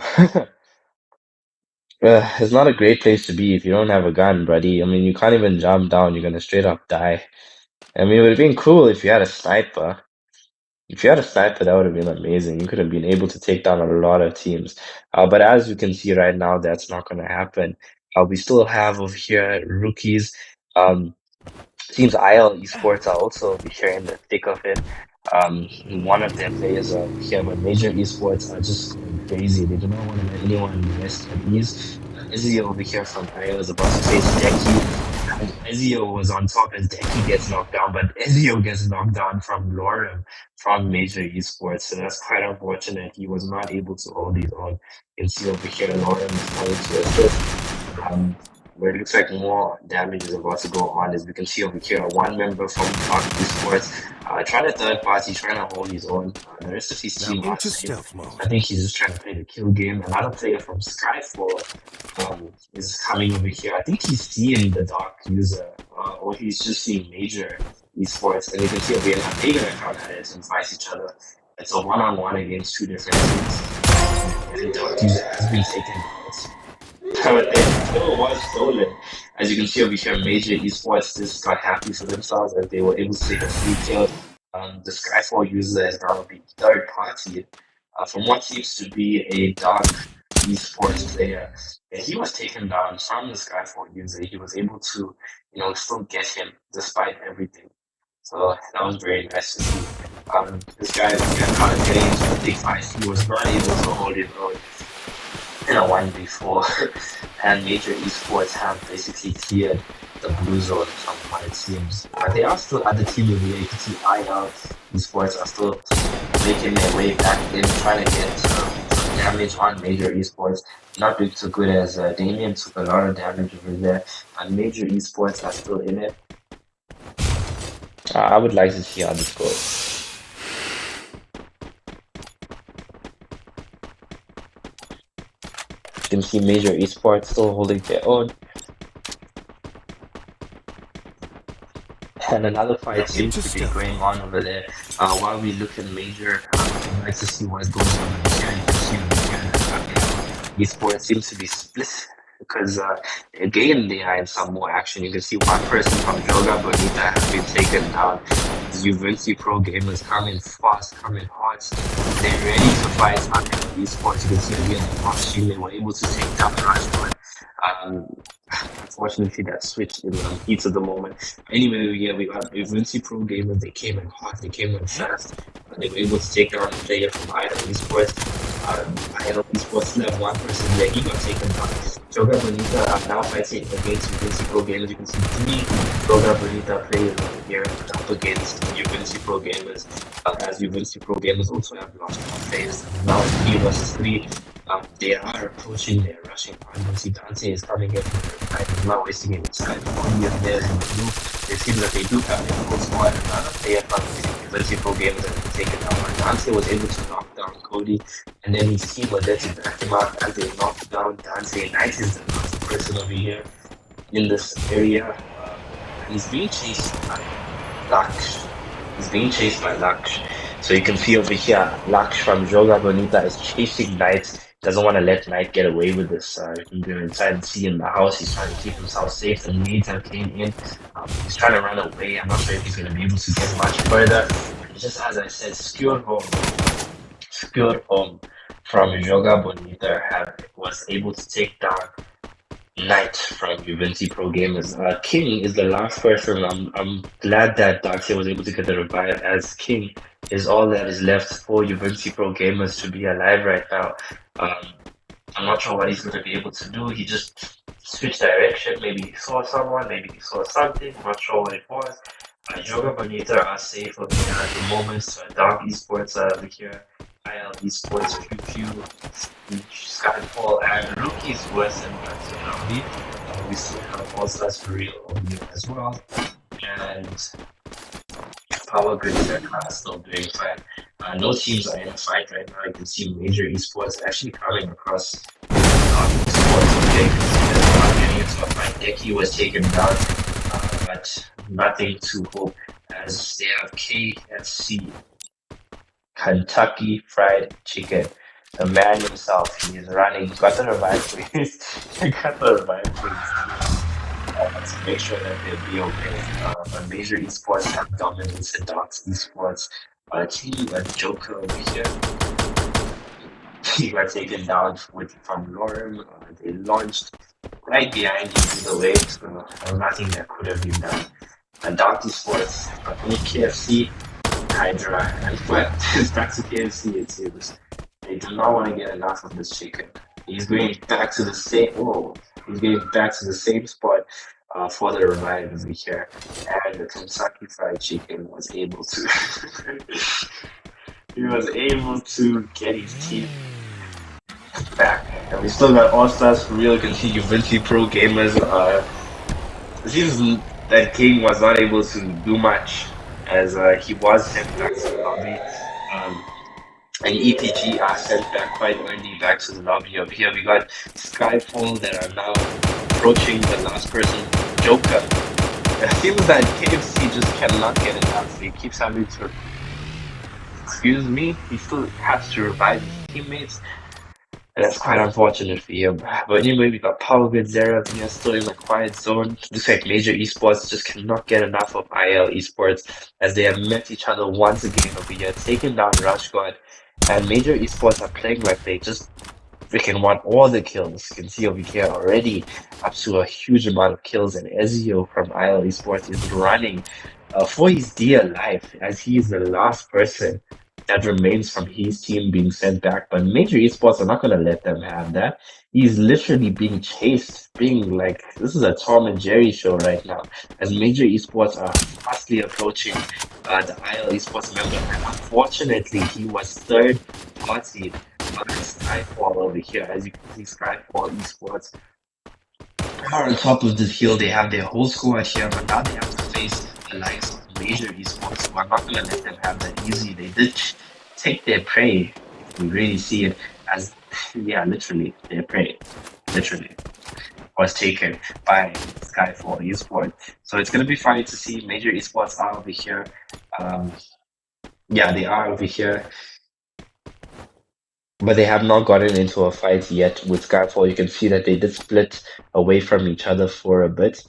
It's not a great place to be if you don't have a gun, buddy. I mean, you can't even jump down. You're gonna straight up die. I mean, it would have been cool if you had a sniper. If you had a sniper, that would have been amazing. You could have been able to take down a lot of teams. But as you can see right now, that's not gonna happen. We still have over here rookies. Um, Seems IL Esports are also over here in the thick of it. One of their players are over here, but Major Esports are just going crazy. They do not want to let anyone rest at ease. Ezio over here from IL is about to face Deki, and Ezio was on top as Deki gets knocked down, but Ezio gets knocked down from Lorem from Major Esports, so that's quite unfortunate. He was not able to hold his own. You can see over here Lorem is trying to assist. Um, where it looks like more damage is about to go on, as we can see over here, one member from Dark Esports trying to third party, trying to hold his own. The rest of his Now team are into safe. stealth mode. I think he's just trying to play the kill game. Another player from Skyfall is coming over here. I think he's seeing the Dark user, or he's just seeing Major Esports, and you can see over here now they're gonna come at it and fight each other. It's a one-on-one against two different teams, and Dark user has been taken out. But their kill was stolen. As you can see over here, Major Esports just got happy for themselves as they were able to take a free kill. The Skyfall user is now the third party from what seems to be a Dark Esports player. And he was taken down from the Skyfall user. He was able to, still get him despite everything. So that was very nice to see. This guy, again, now getting into a big fight, he was not able to hold his own in a 1v4, and Major Esports have basically cleared the blue zone from what it seems. But there are still other teams over here. You can see IL Esports are still making their way back in, trying to get some damage on Major Esports. Not doing so good as Damien took a lot of damage over there, and Major Esports are still in it. I would like to see how this goes. You can see Major Esports still holding their own. And another fight seems to be going on over there. While we look at Major, I'd like to see what goes on over here. You can see over here that Esports seems to be split because again they are in some more action. You can see one person from Joga Bonita has been taken down. Juventus Pro Gamers coming fast, coming hot. They're ready to fight Esports. You can see again the watching. They were able to take down Rush, but unfortunately that switched in the heat of the moment. Anyway, yeah, we got Vinci Pro Gamers. They came in hot, they came in fast. They were able to take down a player from IL Esports. IL Esports still have one person there. He got taken down. Joga Bonita are now fighting against Vinci Pro Gamers. You can see three Joga Bonita players over here up against Vinci Pro Gamers. As Vinci Pro Gamers also have lost one players. Now it's 3 versus 3. They are approaching, they're rushing on. You see Dante is coming in from the right, he's not wasting any time. Only of theirs in the blue. It seems that they do have a full squad. Another player from University Pro Games that has taken down. Dante was able to knock down Cody, and then his team was there to back him up. Dante knocked down Dante. Knight is the last person over here in this area. And he's being chased by Laksh. He's being chased by Laksh. So you can see over here, Laksh from Joga Bonita is chasing Knight. Doesn't want to let Knight get away with this. You can go inside and see in the house. He's trying to keep himself safe. The nades have came in. He's trying to run away. I'm not sure if he's going to be able to get much further. Just as I said, skewed home from Joga Bonita was able to take down Knight from Juventus Pro Gamers. King is the last person. I'm glad that Darkseid was able to get the revive, as King is all that is left for Juventus Pro Gamers to be alive right now. I'm not sure what he's going to be able to do. He just switched direction. Maybe he saw someone, maybe he saw something. I'm not sure what it was. Yoga Bonita are safe over here at the moment. So Dark Esports are over here. IL Esports, Pew Pew, Skyfall, and Rookie's worse than Black Tsunami. We still have All Stars for real over here as well. And Power Grid are still doing fine. No teams are in a fight right now. You can see major esports actually coming across esports. Okay, you can see that getting into a fight. Deki was taken down, but nothing to hope as they have KFC, Kentucky Fried Chicken. The man himself, he is running. Got the revive for his, got the revive for his team to make sure that they'll be okay. But major esports have dominance in Docs esports. Team Joker over here, he got taken down from Lorem. They launched right behind him either way, so nothing that could have been done. And Dark esports, only KFC, Hydra, and well, it's back to KFC it seems. They do not want to get enough of this chicken. He's going back to the same. Whoa! He's going back to the same spot for the revive over here, and the Kentucky Fried Chicken was able to. He was able to get his team back, and we still got All Stars for real. You can see Vinci Pro Gamers. It seems that King was not able to do much as he was sent back to the lobby. And EPG are sent back quite early back to the lobby. Over here we got Skyfall that are now approaching the last person, Joker. It seems that KFC just cannot get enough. He keeps having to, excuse me, he still has to revive his teammates. And that's quite unfortunate for him. But anyway, we got Power Grid Zera here still in the quiet zone. Looks like major esports just cannot get enough of IL esports as they have met each other once again over here, taking down Rush God. And major esports are playing like they just freaking want all the kills. You can see over here already up to a huge amount of kills, and Ezio from IL esports is running for his dear life as he is the last person that remains from his team being sent back. But major esports are not going to let them have that. He's literally being chased, being like, this is a Tom and Jerry show right now, as major esports are fastly approaching the IL esports member. And unfortunately, he was third party on Skyfall over here. As you can see, Skyfall esports are on top of this hill. They have their whole squad here, but now they have to face the likes of major esports who are not going to let them have that easy. They did take their prey, if we really see it as, yeah, literally, their prey, literally, was taken by Skyfall esports. So it's going to be funny to see major esports are over here. Yeah, they are over here. But they have not gotten into a fight yet with Skyfall. You can see that they did split away from each other for a bit.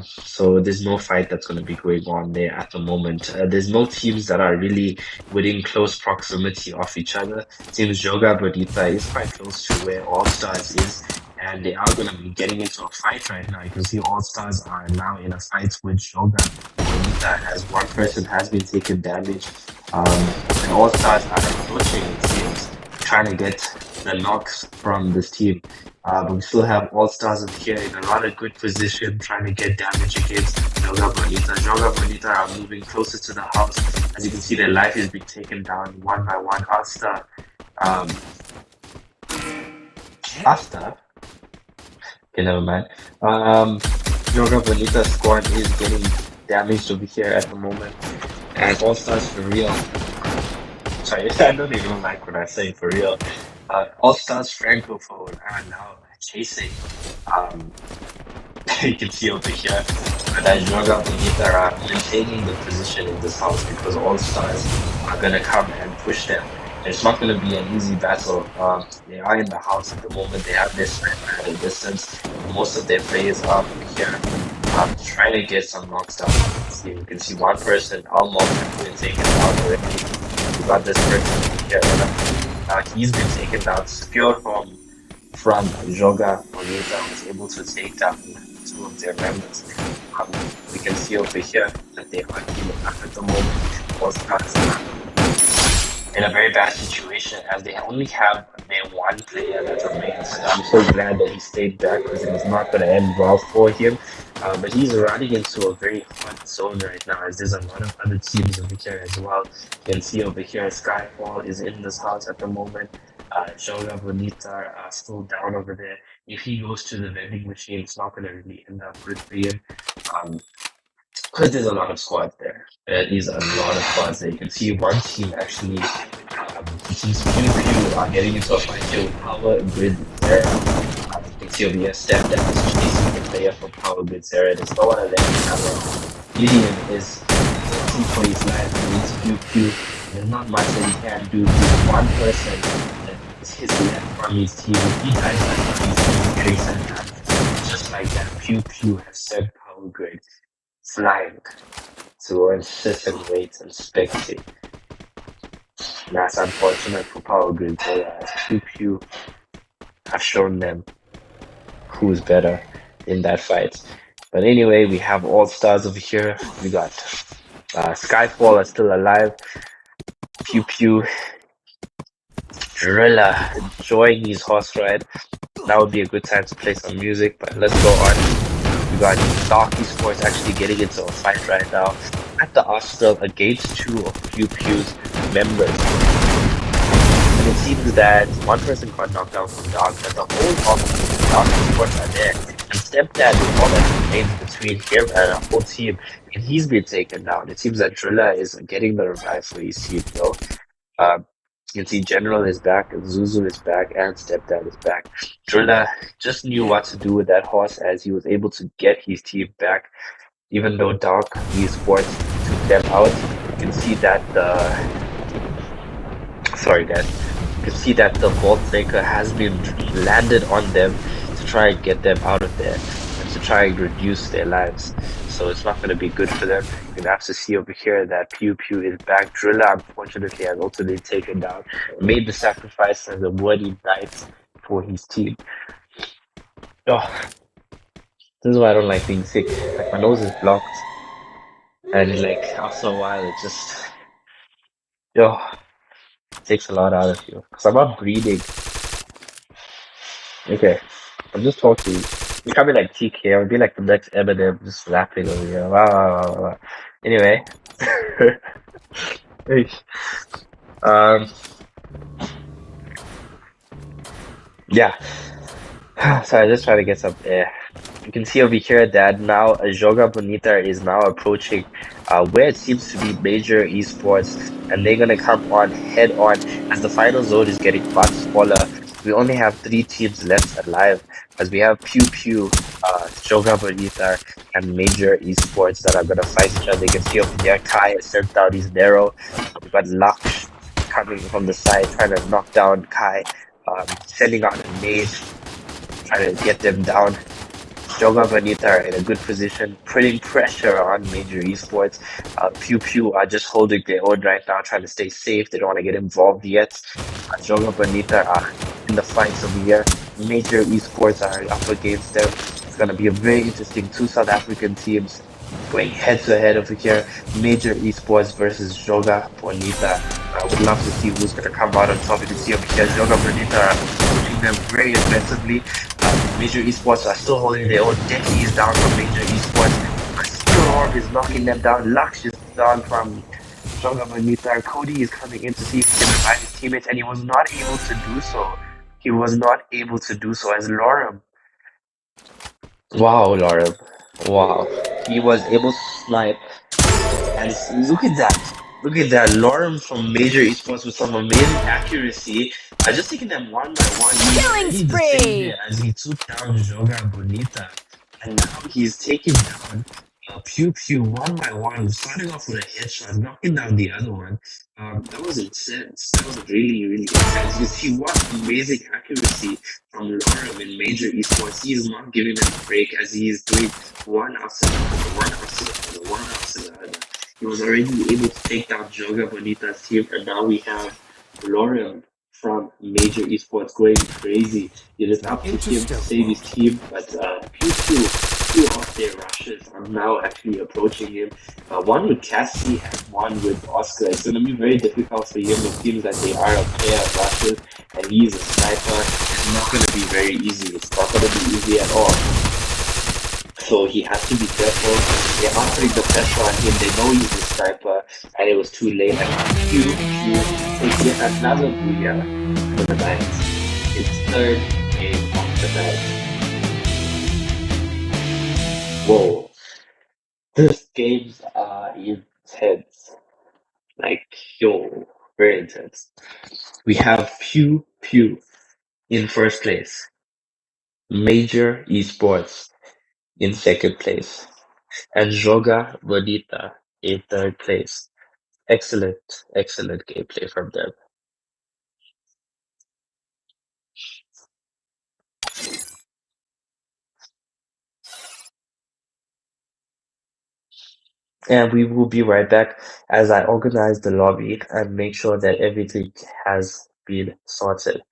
So there's no fight that's going to be going on there at the moment. There's no teams that are really within close proximity of each other. Teams Joga Bonita is quite close to where All Stars is, and they are going to be getting into a fight right now. You can see All Stars are now in a fight with Joga Bonita as one person has been taking damage. And All Stars are approaching, it seems, trying to get the knocks from this team. But we still have All Stars up here in a rather good position, trying to get damage against Joga Bonita. Joga Bonita are moving closer to the house. As you can see, their life is being taken down one by one. Asta. Okay, never mind. Joga Bonita squad is getting damaged over here at the moment. And All Stars for real. Sorry, I don't even like when I say for real. All Stars Francophone are now chasing. You can see over here that Joga Bonita are maintaining the position in this house because All Stars are gonna come and push them. It's not gonna be an easy battle. They are in the house at the moment. They have their sniper at a distance. Most of their players are over here trying to get some knocks down. You can see one person, Almond, has been taken out already. We got this person here. He's been taken down. Skill from Joga Bonita was able to take down two of their members. We can see over here that they are healing up at the moment. All Stars in a very bad situation as they only have their one player that remains. I'm so glad that he stayed back because it was not going to end well for him. But he's running into a very hot zone right now as there's a lot of other teams over here as well. You can see over here Skyfall is in this house at the moment. Joga Bonita are still down over there. If he goes to the vending machine, it's not going to really end up good for him. Um, because there's a lot of squads there. There is a lot of squads there. You can see one team actually, it seems few are getting into a fight here with Power Grid Zera. You can see over here, Step that is chasing the player from Power Grid Zera. There's no one on there. Gideon is fighting for his life against Pew Pew. There's not much that he can do. He's one person that is his left from his team. If he dies right now, his team is getting sent down. Just like that, Pew Pew has sent Power Grid flying to go and sit and wait and spectate. And that's unfortunate for Power Grid, but Pew Pew have shown them who's better in that fight. But anyway, we have all stars over here. We got Skyfall is still alive. Pew Pew, Drilla enjoying his horse ride. That would be a good time to play some music, but let's go on. We got Dark Esports actually getting into a fight right now at the Arsenal against two of Pew Pew's members. And it seems that one person got knocked down from Dark, but the whole of Dark Esports are there. And Stepdad is all that remains between him and a whole team, and he's been taken down. It seems that Drilla is getting the revive for his team, though. You can see General is back, Zuzu is back, and Stepdad is back. Drilla just knew what to do with that horse as he was able to get his team back. Even though Dark Esports took them out, you can see that you can see that the Vault Breaker has been landed on them to try and get them out of there and to try and reduce their lives. So it's not going to be good for them. You can also see over here that Pew Pew is back. Drilla, unfortunately, has also been taken down. Made the sacrifice as a worthy knight for his team. Oh, this is why I don't like being sick. Like, my nose is blocked. And, like, after a while, it just... takes a lot out of you. Because I'm not breathing. Okay, I'm just talking. You're coming like TK. I'll be like the next Eminem, just rapping over here. Wow, wow, wow, wow. Anyway. Yeah. So I just try to get some air. You can see over here that now Joga Bonita is now approaching where it seems to be major esports, and they're gonna come on head on as the final zone is getting much smaller. We only have 3 teams left alive as we have Pew Pew, Joga Bonita, and major esports that are gonna fight each other. You can see over here Kai has sent out his Nero. We've got Lux coming from the side trying to knock down Kai, sending out a nade, trying to get them down. Joga Bonita are in a good position, putting pressure on major esports. Pew Pew are just holding their own right now, trying to stay safe. They don't want to get involved yet. Joga Bonita are in the fights over here. Major esports are up against them. It's going to be a very interesting 2 South African teams going head to head over here. Major esports versus Joga Bonita. I would love to see who's going to come out on top. You can see over here, Joga Bonita are pushing them very aggressively. Major esports are still holding their own. Decky is down from major esports. But Storm is knocking them down. Lux is down from Joga Bonita. Cody is coming in to see if he can revive his teammates, and he was not able to do so. He was not able to do so as Lorem. Wow, Lorem. Wow. He was able to snipe. And look at that. Look at that. Lorem from major esports with some amazing accuracy. I just taking them one by one. Killing He did the same spree! there as he took down Joga Bonita. And now he's taking down Pew Pew one by one, starting off with a headshot, knocking down the other one. That was intense. That was really, really intense. You see what amazing accuracy from Lorem in major esports. He is not giving them a break as he is doing one after the other, one after the other, one after the other. He was already able to take down Joga Bonita's team, and now we have Lorem from major esports going crazy. It is Now up to into him to stealth save his mode. team, but few of their rushes are now actually approaching him. One with Cassie and one with Oscar. It's going to be very difficult for him. It seems that they are a pair of rushes, and he's a sniper. It's not going to be very easy. It's not going to be easy at all. So he has to be careful. They are putting the pressure on him. They know he's a sniper, and it was too late. And Pew takes yet another booyah for the night. His third game of the night. Whoa, these games are intense. Like, yo, very intense. We have Pew in first place. Major Esports in second place. And Joga Bonita in third place. Excellent gameplay from them. And we will be right back as I organize the lobby and make sure that everything has been sorted.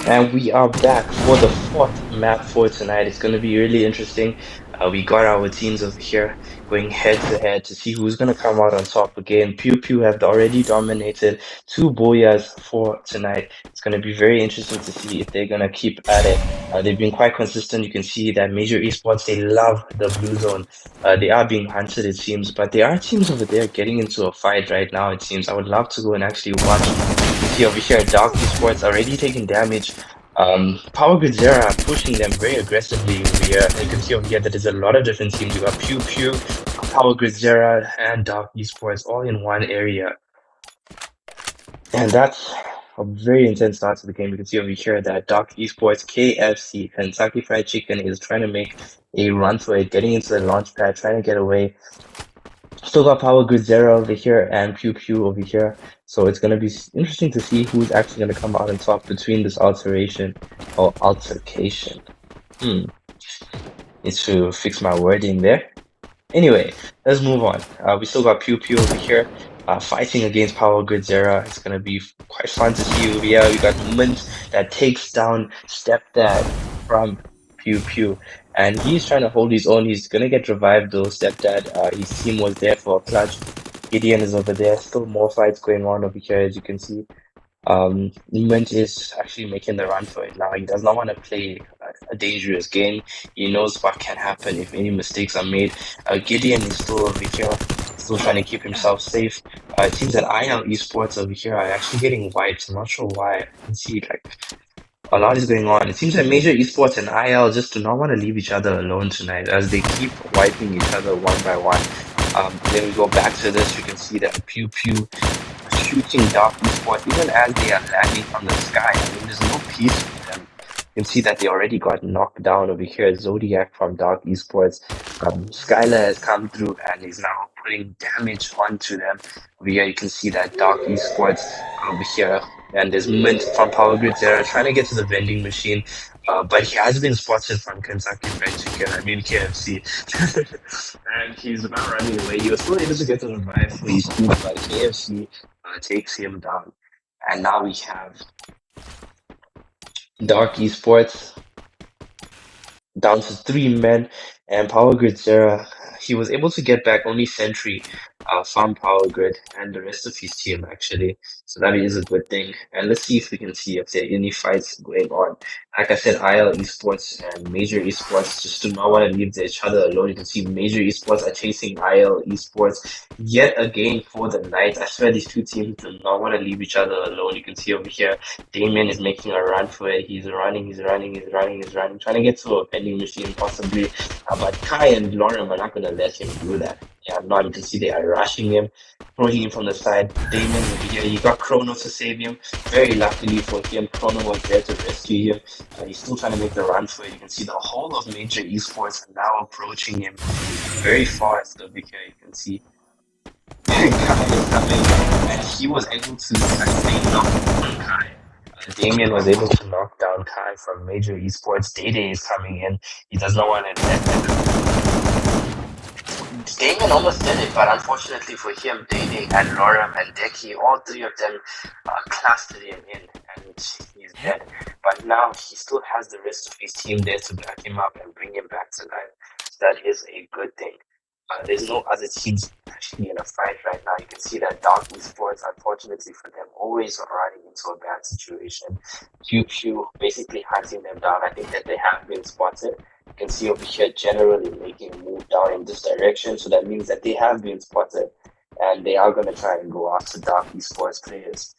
And we are back for the fourth map for tonight. It's going to be really interesting. We got our teams over here going head to head to see who's going to come out on top again. Pew Pew have already dominated two Boyas for tonight. It's going to be very interesting to see if they're going to keep at it. They've been quite consistent. You can see that Major Esports, they love the blue zone. They are being hunted, it seems, but there are teams over there getting into a fight right now, it seems. I would love to go and actually watch. You can see over here, Dark Esports already taking damage. Power Grid Zera are pushing them very aggressively over here. You can see over here that there's a lot of different teams. You got Pew Pew, Power Grid Zera, and Dark Esports all in one area. And that's a very intense start to the game. You can see over here that Dark Esports KFC, Kentucky Fried Chicken, is trying to make a run for it, getting into the launch pad, trying to get away. Still got Power Grid Zero over here and Pew Pew over here. So it's going to be interesting to see who's actually going to come out on top between this alteration or altercation. Need to fix my wording there. Anyway, let's move on. We still got Pew Pew over here fighting against Power Grid Zera. It's going to be quite fun to see over here. We got Mint that takes down Stepdad from Pew Pew. And he's trying to hold his own. He's going to get revived though, Stepdad. His team was there for a clutch. Gideon is over there. Still more fights going on over here, as you can see. Mint is actually making the run for it now. He does not want to play a dangerous game. He knows what can happen if any mistakes are made. Gideon is still over here, still trying to keep himself safe. It seems that IL Esports over here are actually getting wiped. I'm not sure why. I can see like a lot is going on. It seems that Major Esports and IL just do not want to leave each other alone tonight as they keep wiping each other one by one. Then we go back to this. You can see that Pew Pew shooting Dark Esports even as they are landing from the sky. I mean, there's no peace with them. You can see that they already got knocked down over here. Zodiac from Dark Esports. Skylar has come through and is now putting damage onto them. Over here, you can see that Dark Esports over here. And there's Mint from Power Grid Zero trying to get to the vending machine. But he has been spotted from Kentucky Fried Chicken, I mean KFC. And he's now running away. He was still able to get the revive for his team, but KFC takes him down. And now we have Dark Esports down to 3 men, and Power Grid Zera, he was able to get back only Sentry from Power Grid and the rest of his team actually. So that is a good thing. And let's see if we can see if there are any fights going on. Like I said, IL Esports and Major Esports just do not want to leave each other alone. You can see Major Esports are chasing IL Esports yet again for the night. I swear these two teams do not want to leave each other alone. You can see over here, Damien is making a run for it. He's running, trying to get to a vending machine possibly. But Kai and Lauren are not going to let him do that. Yeah, now you can see they are rushing him, throwing him from the side. Damon over here, he got Chrono to save him. Very luckily for him, Chrono was there to rescue him. He's still trying to make the run for it. You can see the whole of Major Esports are now approaching him very fast over here. You can see Kai is coming, and he was able to actually knock down Kai. Damien was able to knock down Kai from Major Esports. Day is coming in. He does not want to let him. Damien almost did it, but unfortunately for him, Day and Lorem and Deki, all three of them clustered him in, and he's dead. But now he still has the rest of his team there to back him up and bring him back to life. So that is a good thing. There's no other teams actually in a fight right now. You can see that Dark Esports, unfortunately for them, always are running into a bad situation. Pew basically hunting them down. I think that they have been spotted. You can see over here generally making a move down in this direction. So that means that they have been spotted and they are going to try and go after Dark Esports players.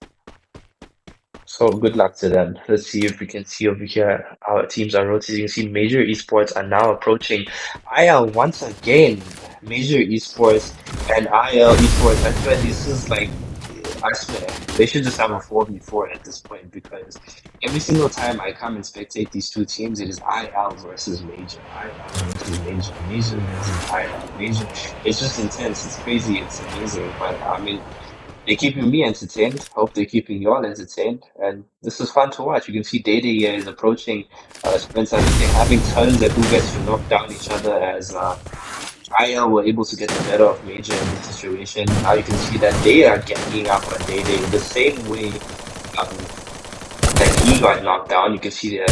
So good luck to them. Let's see if we can see over here. Our teams are rotating. You see Major Esports are now approaching IL once again. Major Esports and IL Esports. I swear this is like, I swear, they should just have a 4v4 at this point because every single time I come and spectate these two teams, it is IL versus Major. IL versus Major. Major versus IL. Major. It's just intense. It's crazy. It's amazing. But I mean, they're keeping me entertained. Hope they're keeping you all entertained. And this is fun to watch. You can see Day here is approaching Spencer. They're having turns at who gets to knock down each other as IL were able to get the better of Major in this situation. Now you can see that they are getting up on Day the same way that he got knocked down. You can see that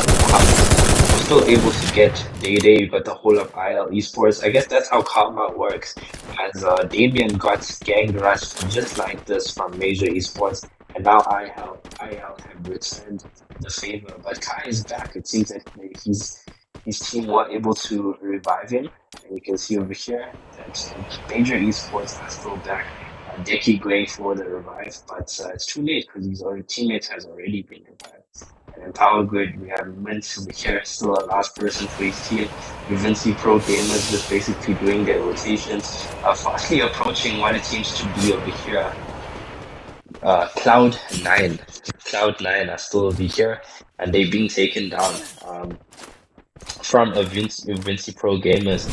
we're still able to get Day. You got the whole of IL esports. I guess that's how karma works. As Damien got gang rushed just like this from major esports, and now IL have returned the favor. But Kai is back. It seems that his team were able to revive him. And you can see over here that major esports are still back. Deki going for the revive, but it's too late because his other teammates has already been revived. And in Power Grid, we have Mint over here, still a last person for his team. Vinci Pro Gamers just basically doing their rotations, fastly approaching what it seems to be over here. Cloud9. Cloud9 are still over here, and they're being taken down from Vinci Pro Gamers.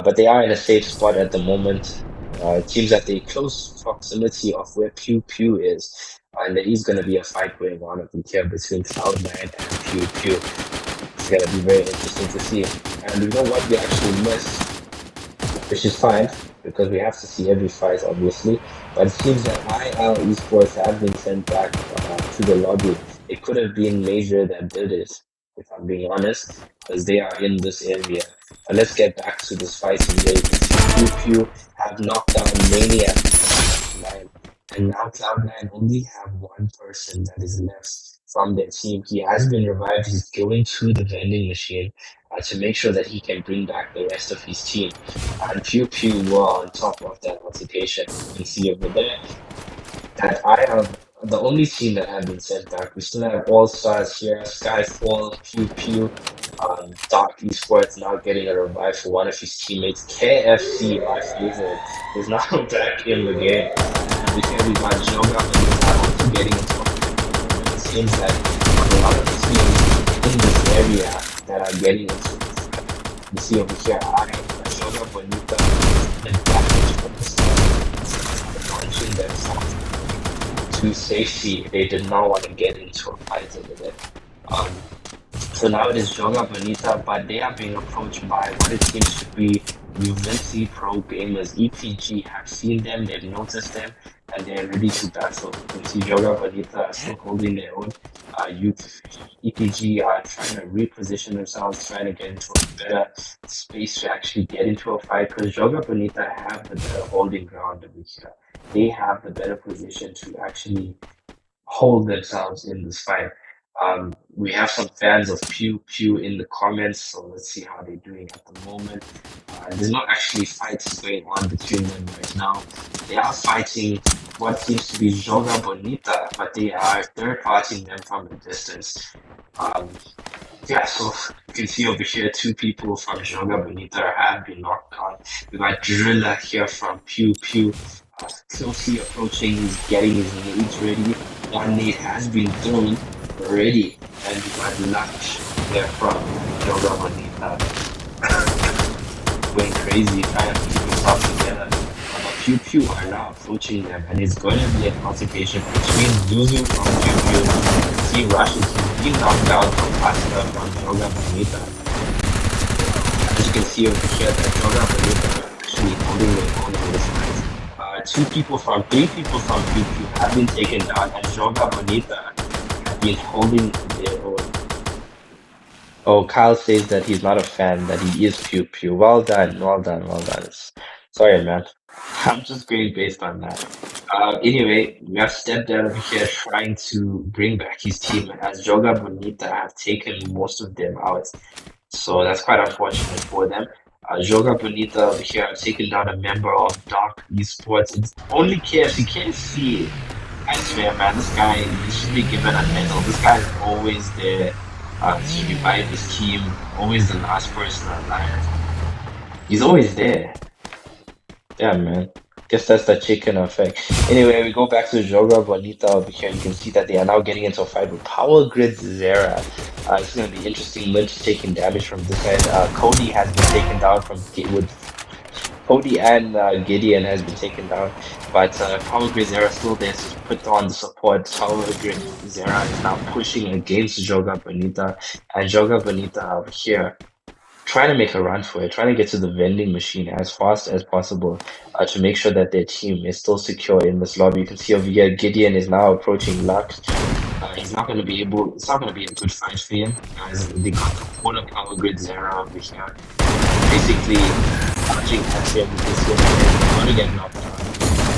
But they are in a safe spot at the moment. It seems that the close proximity of where Pew Pew is, and there is going to be a fight going on up in here between Cloud9 and Pew Pew. It's going to be very interesting to see. And you know what we actually missed, which is fine, because we have to see every fight, obviously. But it seems that IL Esports have been sent back to the lobby. It could have been Major that did it, if I'm being honest, because they are in this area. But let's get back to this fight here. You can see Pew Pew have knocked down Maniac Cloud9. And now Cloud9 only have one person that is left from their team. He has been revived. He's going to the vending machine to make sure that he can bring back the rest of his team. And Pew Pew were on top of that altercation. You can see over there that I have the only team that have been sent back. We still have All Stars here, Skyfall, Pew Pew, Dark Esports now getting a revive for one of his teammates. KFC, my favorite, is now back in the game. And here we got Joga also getting into it. It seems that a lot of teams in this area that are getting into this. You see over here, Joga Bonita, and launching themselves to safety. They did not want to get into a fight over there. So now it is Joga Bonita, but they are being approached by what it seems to be Vinci Pro Gamers. EPG have seen them, they've noticed them, and they're ready to battle. You can see Joga Bonita are still holding their own. EPG are trying to reposition themselves, trying to get into a better space to actually get into a fight, because Joga Bonita have the better holding ground over here. They have the better position to actually hold themselves in this fight. We have some fans of Pew Pew in the comments, so let's see how they're doing at the moment. There's not actually fights going on between them right now. They are fighting what seems to be Joga Bonita, but they are third-partying them from a distance. Yeah, so you can see over here, two people from Joga Bonita have been knocked down. We got Driller here from Pew Pew, closely approaching, he's getting his nades ready. One nade has been thrown already, and we got Lunch there from Joga Bonita. Going crazy, trying to keep himself together. But Pew Pew are now approaching them, and it's going to be an altercation between Zuzu from Pew Pew and C Rushes. He's being knocked out from Pasta from Joga Bonita. As you can see over here, that Joga Bonita are actually holding their own in this fight. Three people from Pew Pew have been taken down, and Joga Bonita have been holding their own. Oh, Kyle says that he's not a fan, that he is Pew Pew. Well done. Sorry, man. I'm just going based on that. Anyway, we have stepped out over here trying to bring back his team, as Joga Bonita have taken most of them out. So that's quite unfortunate for them. Joga Bonita over here have taken down a member of Dark Esports. It's only KFC. KFC, I swear, man, this guy should be given a medal. This guy is always there to revive his team, always the last person alive. He's always there. Yeah, man. Guess that's the chicken effect. Anyway, we go back to Joga Bonita over here. You can see that they are now getting into a fight with Power Grid Zera. It's going to be interesting. Lynch taking damage from this side. Cody has been taken down from Cody and Gideon has been taken down, but Power Grid Zera still there to put on the support. Power Grid Zera is now pushing against Joga Bonita, and Joga Bonita over here trying to make a run for it, trying to get to the vending machine as fast as possible to make sure that their team is still secure in this lobby. You can see over here, Gideon is now approaching Lux. he's not going to be able. It's not going to be a good fight for him, as they got the quarter power grid Zera over here. Basically, charging at him. You can see over here, he's going to get knocked down.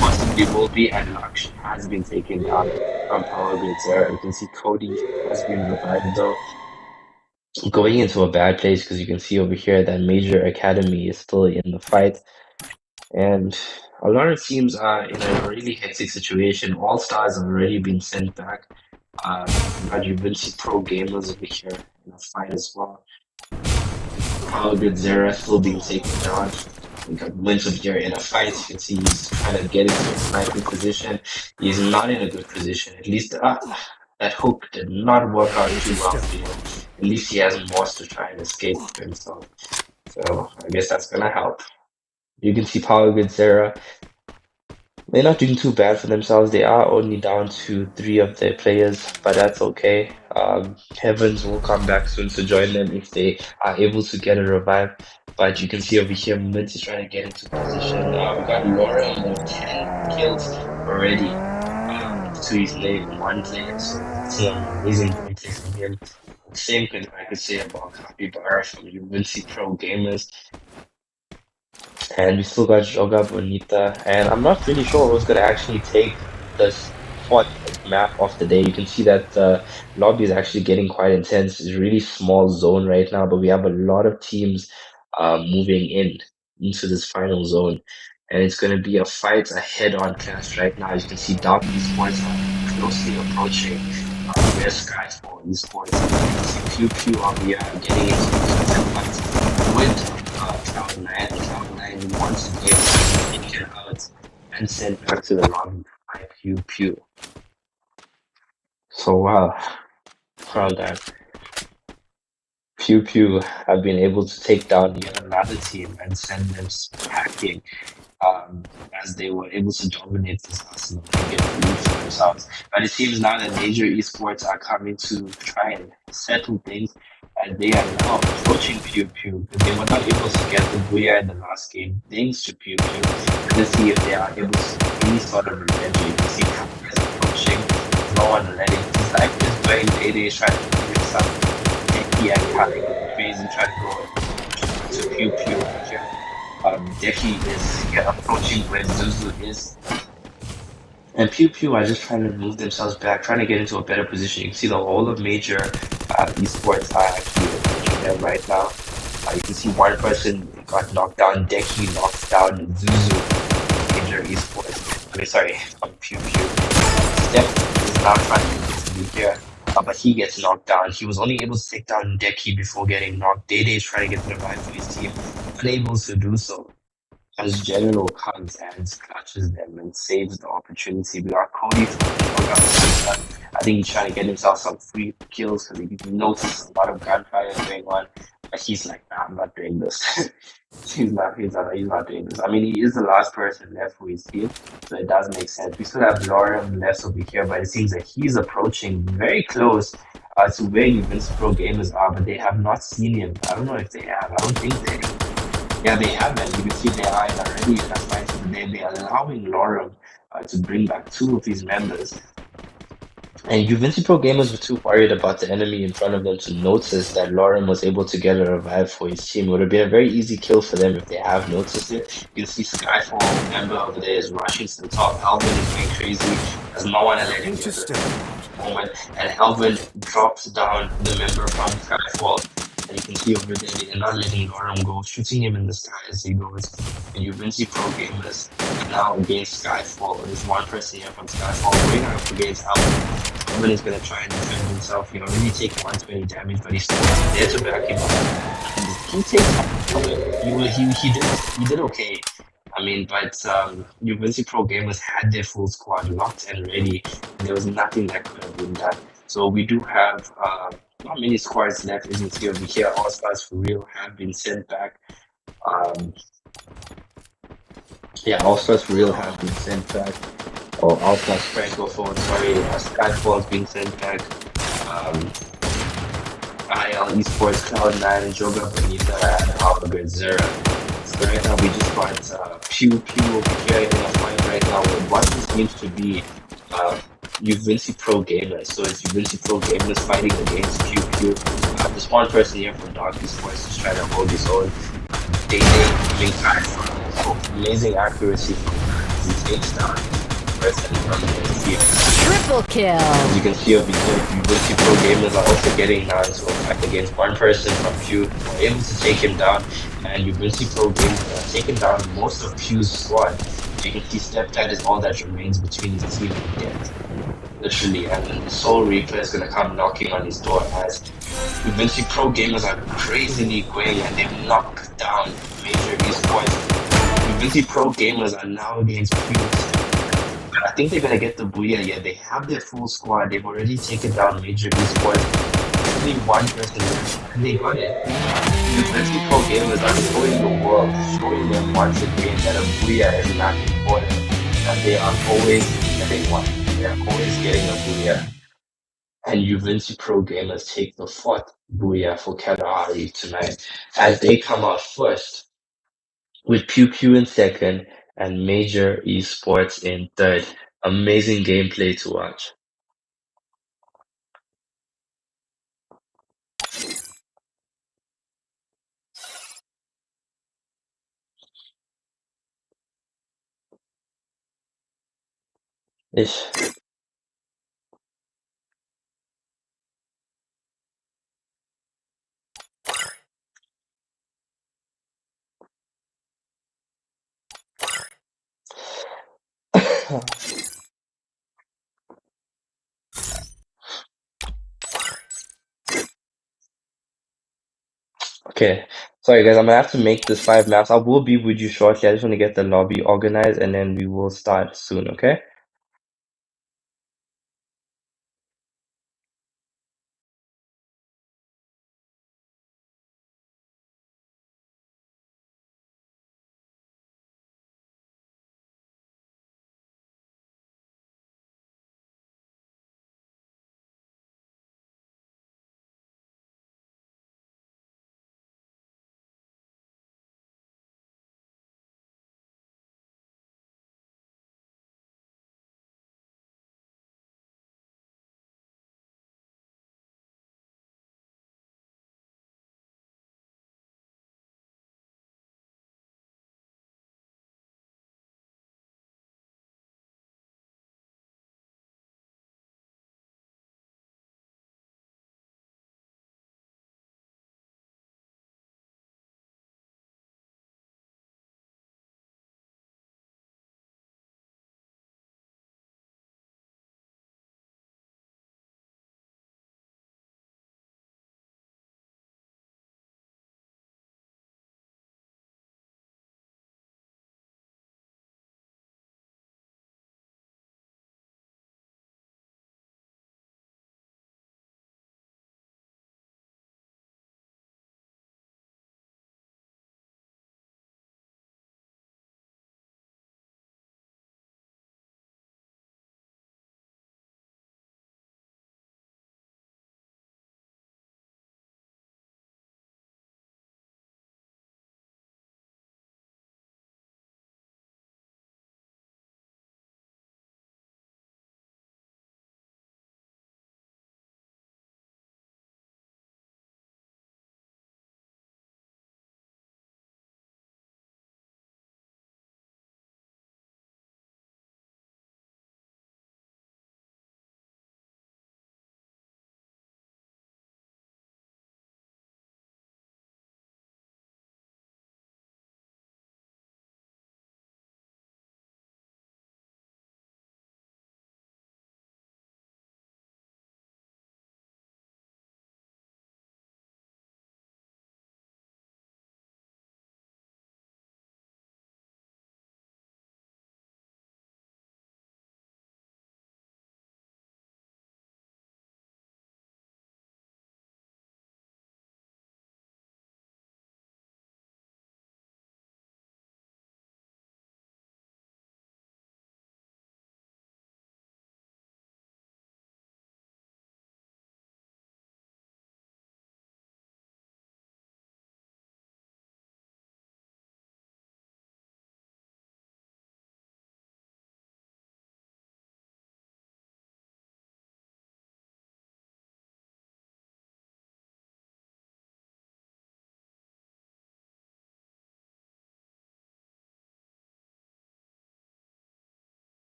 Possibly will be, and Laksh has been taken down from power grid Zera. You can see Cody has been revived though, going into a bad place because you can see over here that Major Academy is still in the fight. And a lot of teams are in a really hectic situation. All stars have already been sent back. But you will see pro gamers over here in a fight as well. Power Grid Zera still being taken down. We got Wins over here in a fight. You can see he's trying to get into a sniping position. He's not in a good position. At least that hook did not work out too well for him. At least he has Moss to try and escape for himself. So I guess that's gonna help. You can see Power Grid Zera. They're not doing too bad for themselves. They are only down to 3 of their players, but that's okay. Heavens will come back soon to join them if they are able to get a revive. But you can see over here, Mint is trying to get into position. We got Laura with 10 kills already to his name, 1 player. So that's an amazing gameplay from him. Same thing I could say about Capybara from UNC Pro Gamers. And we still got Joga Bonita, and I'm not really sure who's gonna actually take this 4th map of the day. You can see that the lobby is actually getting quite intense. It's a really small zone right now, but we have a lot of teams moving into this final zone. And it's gonna be a fight, a head-on clash right now. As you can see, Dark Esports are closely approaching where Skyfall Esports. You can see Pew Pew on the getting into the fight with Cloud9. Cloud9 once again taken out and sent back to the lobby by Pew Pew. So wow, Cloud9. Pew Pew have been able to take down yet another team and send them packing. As they were able to dominate this Arsenal and get a lead for themselves. But it seems now that major esports are coming to try and settle things, and they are now approaching Pew Pew because they were not able to get the Booyah in the last game, thanks to Pew Pew. Let's see if they are able to see any sort of revenge. You can see Kappa is approaching, no one letting. His life is going, Day is trying to do some techie and cutting crazy, trying to go to Pew Pew over here. Deki is here approaching where Zuzu is. And Pew Pew are just trying to move themselves back, trying to get into a better position. You can see the whole of major esports are actually approaching them right now. You can see one person got knocked down, Deki knocked down Zuzu, major esports. I mean, sorry, Pew Pew. Steph is now trying to get to be here. But he gets knocked down. He was only able to take down Deki before getting knocked. Day is trying to get the revive for his team, unable to do so. As General comes and clutches them and saves the opportunity. We got Cody from Yoga. I think he's trying to get himself some free kills because he noticed a lot of gunfire going on. But he's like, nah, I'm not doing this. he's not doing this. I mean, he is the last person left for his team, so it does make sense. We still have Lauren left over here, but it seems like he's approaching very close to where UNC Pro Gamers are, but they have not seen him. I don't know if they have. I don't think they have. Yeah, they haven't. You can see they are already in a fight today. They are allowing Lauren to bring back 2 of his members. And Juventus Pro Gamers were too worried about the enemy in front of them to notice that Lauren was able to get a revive for his team. It would have been a very easy kill for them if they have noticed it. You can see Skyfall member over there is rushing to the top. Alvin is going crazy. There's no one to let him get the moment. And Alvin drops down the member from Skyfall. And you can see over there, they're not letting Lauren go, shooting him in the sky as he goes. And Juventus Pro Gamers now against Skyfall. There's one person here from Skyfall going up against Alvin. Alvin is going to try and defend himself. He already taken 120 damage, but he's still there to back him up. And he takes he did okay. I mean, but Juventus Pro Gamers had their full squad locked and ready. And there was nothing that could have been done. So we do have not many squads left, as you can see over here. All Stars for Real have been sent back. Yeah, All Stars for Real have been sent back. Or All Stars Francophone, sorry, Skyfall is being sent back. IL Esports, Cloud9, and Joga Bonita, and Alpha Zera. So right now we just got Pew Pew over here in a fight right now with what this seems to be uh, Uvinci Pro Gamers. So it's Uvinci Pro Gamers fighting against Pew Pew. This one person here from Dark Esports is trying to hold his own. Day coming Kai from amazing accuracy from Kai as he takes down the person from his team. Triple As you kill. can see over here, Uvinci Pro Gamers are also getting now into a fight against one person from Pew, who are able to take him down, and Uvinci Pro Gamers are taking down most of Pew's squad. As you can see, Stepdad is all that remains between his team and death, literally, and then the Soul Reaper is gonna come knocking on his door as Uvinci Pro Gamers are crazily going and they've knocked down major esports. Uvinci Pro Gamers are now against Pew's. I think they're gonna get the Booyah. Yeah, they have their full squad. They've already taken down major esports. Only one person left, and they got it. Uvinci Pro Gamers are showing the world, showing them once again that a Booyah is not important, that they are always getting one. They are always getting a Booyah. And Uvinci Pro Gamers take the fourth Booyah for Kalahari tonight as they come out first with Pew Pew in second and Major Esports in third. Amazing gameplay to watch. Ish. Okay, sorry guys, I'm gonna have to make this 5 maps. I will be with you shortly. I just want to get the lobby organized and then we will start soon, okay?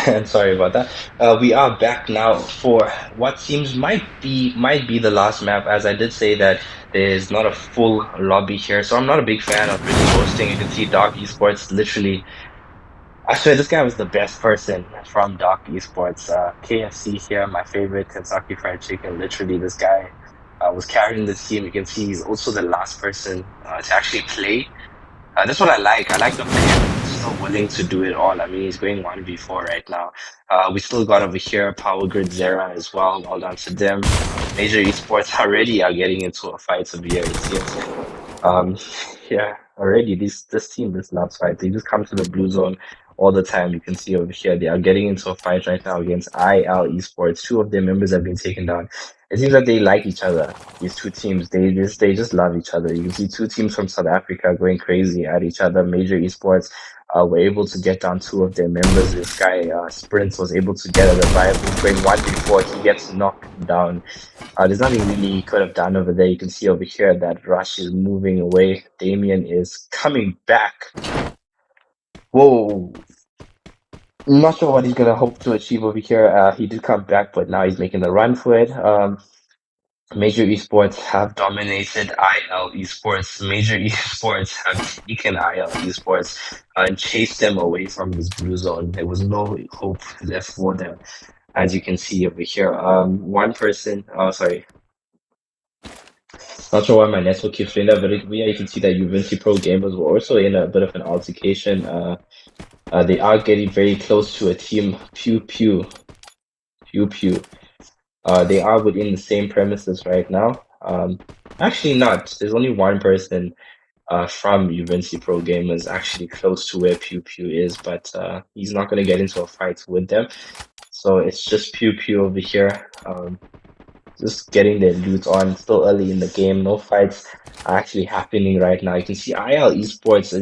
And sorry about that. We are back now for what seems might be the last map, as I did say that there's not a full lobby here, so I'm not a big fan of really boasting. You can see Dark Esports literally. I swear this guy was the best person from Dark Esports. KFC here, my favorite Kentucky Fried Chicken. Literally, this guy was carrying the team. You can see he's also the last person to actually play. That's what I like. I like the player who's still willing to do it all. I mean, he's going 1v4 right now. We still got over here Power Grid Zera as well. Well done to them. Major Esports already are getting into a fight over here, it seems. Um, yeah, already this team just loves fights. They just come to the blue zone all the time. You can see over here they are getting into a fight right now against IL Esports. Two of their members have been taken down. It seems that they like each other. These two teams, they just love each other. You can see two teams from South Africa going crazy at each other. Major Esports were able to get down two of their members. This guy Sprints was able to get a revive. He's going 1v4. He gets knocked down. There's nothing really he could have done over there. You can see over here that Rush is moving away. Damien is coming back. Whoa. Not sure what he's gonna hope to achieve over here. He did come back, but now he's making the run for it. Major esports have dominated IL esports. Major esports have taken IL esports and chased them away from this blue zone. There was no hope left for them, as you can see over here. One person, oh sorry, not sure why my network keeps doing that, but yeah, you can see that Uvinci Pro gamers were also in a bit of an altercation. They are getting very close to a team. Pew pew pew pew. They are within the same premises right now. Actually not. There's only one person from Uvinci Pro Gamers actually close to where Pew Pew is, but he's not gonna get into a fight with them. So it's just Pew Pew over here. Just getting their loot on. Still early in the game. No fights are actually happening right now. You can see IL Esports.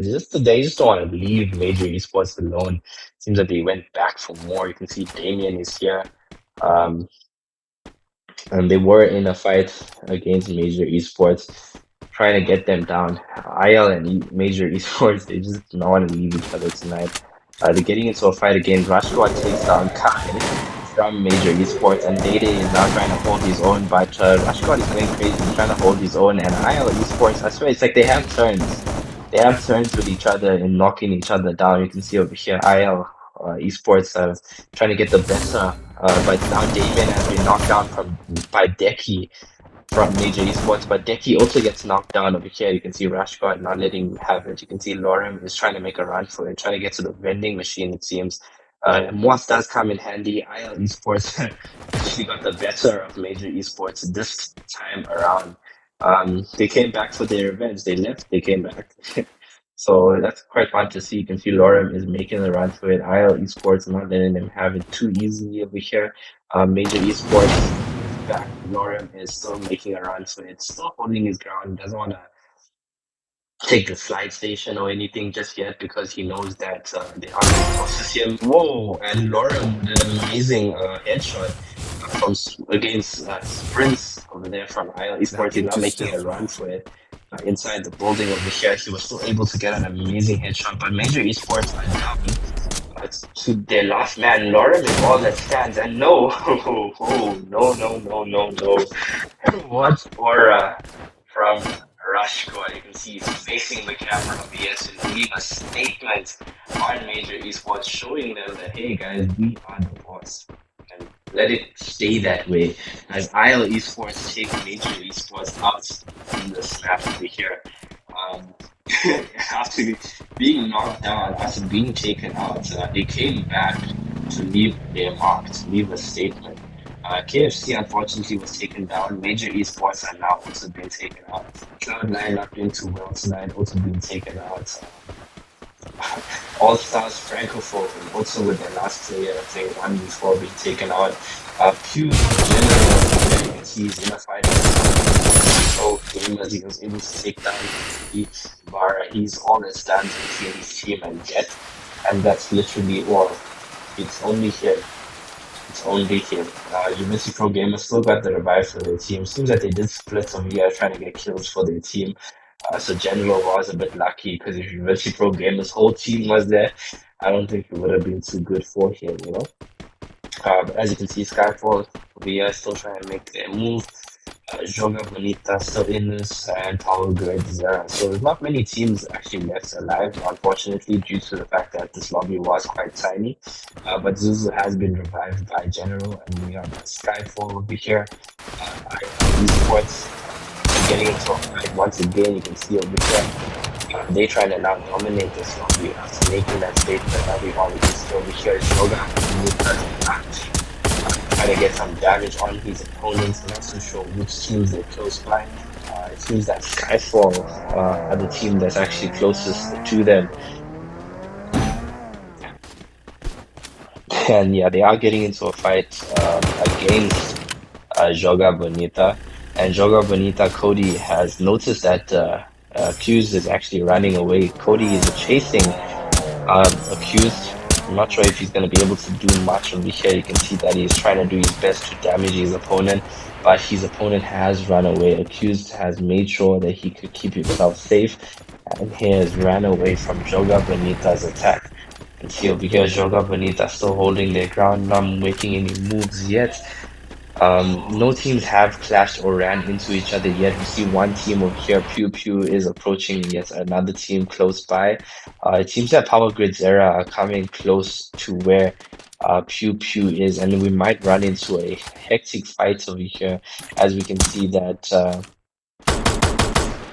They just don't want to leave Major Esports alone. Seems like they went back for more. You can see Damien is here. Um, and they were in a fight against Major Esports, trying to get them down. IL and Major Esports, they just do not want to leave each other tonight. They're getting into a fight again. Rashford takes down Kai from Major Esports, and Dede is now trying to hold his own, but Rashford is going crazy, he's trying to hold his own, and IL Esports, I swear, it's like they have turns. They have turns with each other in knocking each other down. You can see over here, IL Esports are trying to get the better, but now Damien has been knocked down by Deki from Major Esports, but Deki also gets knocked down over here. You can see Rashford not letting him have it. You can see Lorem is trying to make a run for it, trying to get to the vending machine, it seems. Moss does come in handy. IL Esports actually got the better of Major Esports this time around. They came back for their revenge. They left, they came back. So that's quite fun to see. You can see Lorem is making a run for it. IL Esports not letting them have it too easily over here. Major Esports is back. Lorem is still making a run for it, still holding his ground. Doesn't want to take the slide station or anything just yet because he knows that they are going to process him. Whoa! And Lorem did an amazing headshot against Sprints over there from IL Now Esports. He's not into making a stealth run mode. for it. Inside the building over here, he was still able to get an amazing headshot, but Major Esports are down to their last man. Lorem is all that stands, and no, oh, no, no, no, no, no. What aura from Rush Squad. You can see he's facing the camera over here to leave a statement on Major Esports, showing them that, hey guys, we are the boss. And let it stay that way. As IL Esports take Major Esports out in the snap over here. Um, after being knocked down, after being taken out, they came back to leave their mark, to leave a statement. KFC unfortunately was taken down. Major esports are now also being taken out. Cloud9 not doing too well tonight, also being taken out. All Stars Francophone also with their last player playing one before being taken out. Pew General, you can see he's in a fight with Pro Gamers. He was able to take down Bar. He's all that stands between his team and Jet, and that's literally all. It's only him. It's only him. Uvinci Pro Gamers still got the revive for their team. Seems that they did split some here trying to get kills for their team. So General was a bit lucky because if University Pro Gamers' whole team was there, I don't think it would have been too good for him, you know. But as you can see, Skyfall, we are still trying to make their move. Joga Bonita still in this, and Power Grid Zera. So there's not many teams actually left alive, unfortunately, due to the fact that this lobby was quite tiny. But Zuzu has been revived by General, and we have Skyfall over here. IL Esports getting into a fight once again. You can see over here. They trying to now dominate this lobby after making that statement early on. We can see over here Joga Bonita's back try to get some damage on his opponents. I'm not so sure which teams they're close by. It seems that Skyfall are the team that's actually closest to them. And yeah, they are getting into a fight against Joga Bonita. And Joga Bonita, Cody has noticed that Accused is actually running away. Cody is chasing Accused. I'm not sure if he's going to be able to do much over here. You can see that he's trying to do his best to damage his opponent, but his opponent has run away. Accused has made sure that he could keep himself safe, and he has ran away from Joga Bonita's attack. You can see over here, Joga Bonita still holding their ground, not making any moves yet. No teams have clashed or ran into each other yet. We see one team over here, Pew Pew, is approaching yet another team close by. It seems that Power Grid Zera are coming close to where Pew Pew is, and we might run into a hectic fight over here, as we can see that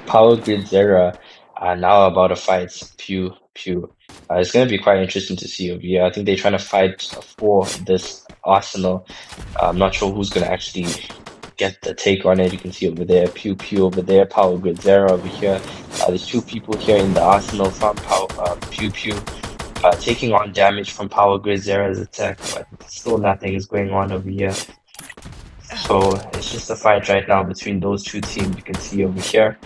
Power Grid Zera are now about to fight Pew Pew. It's going to be quite interesting to see over here. I think they're trying to fight for this Arsenal. I'm not sure who's going to actually get the take on it. You can see over there, Pew Pew over there, Power Grid Zero over here. There's two people here in the Arsenal from Pew Pew taking on damage from Power Grid Zero's attack, but still nothing is going on over here. So it's just a fight right now between those two teams. You can see over here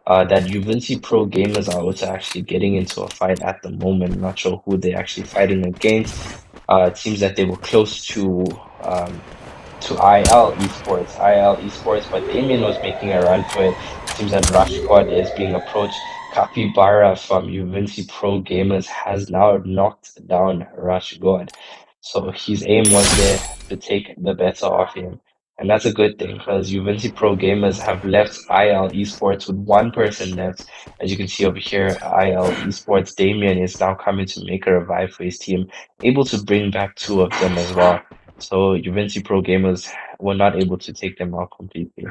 that University Pro Gamers are also actually getting into a fight at the moment. I'm not sure who they're actually fighting against. It seems that they were close to IL Esports, but Damien was making a run for it. It seems that Rush Squad is being approached. Capybara from University Pro Gamers has now knocked down Rush God. So his aim was there to take the better of him. And that's a good thing because University Pro Gamers have left IL Esports with one person left. As you can see over here, IL Esports Damien is now coming to make a revive for his team, able to bring back two of them as well. So University Pro Gamers were not able to take them out completely.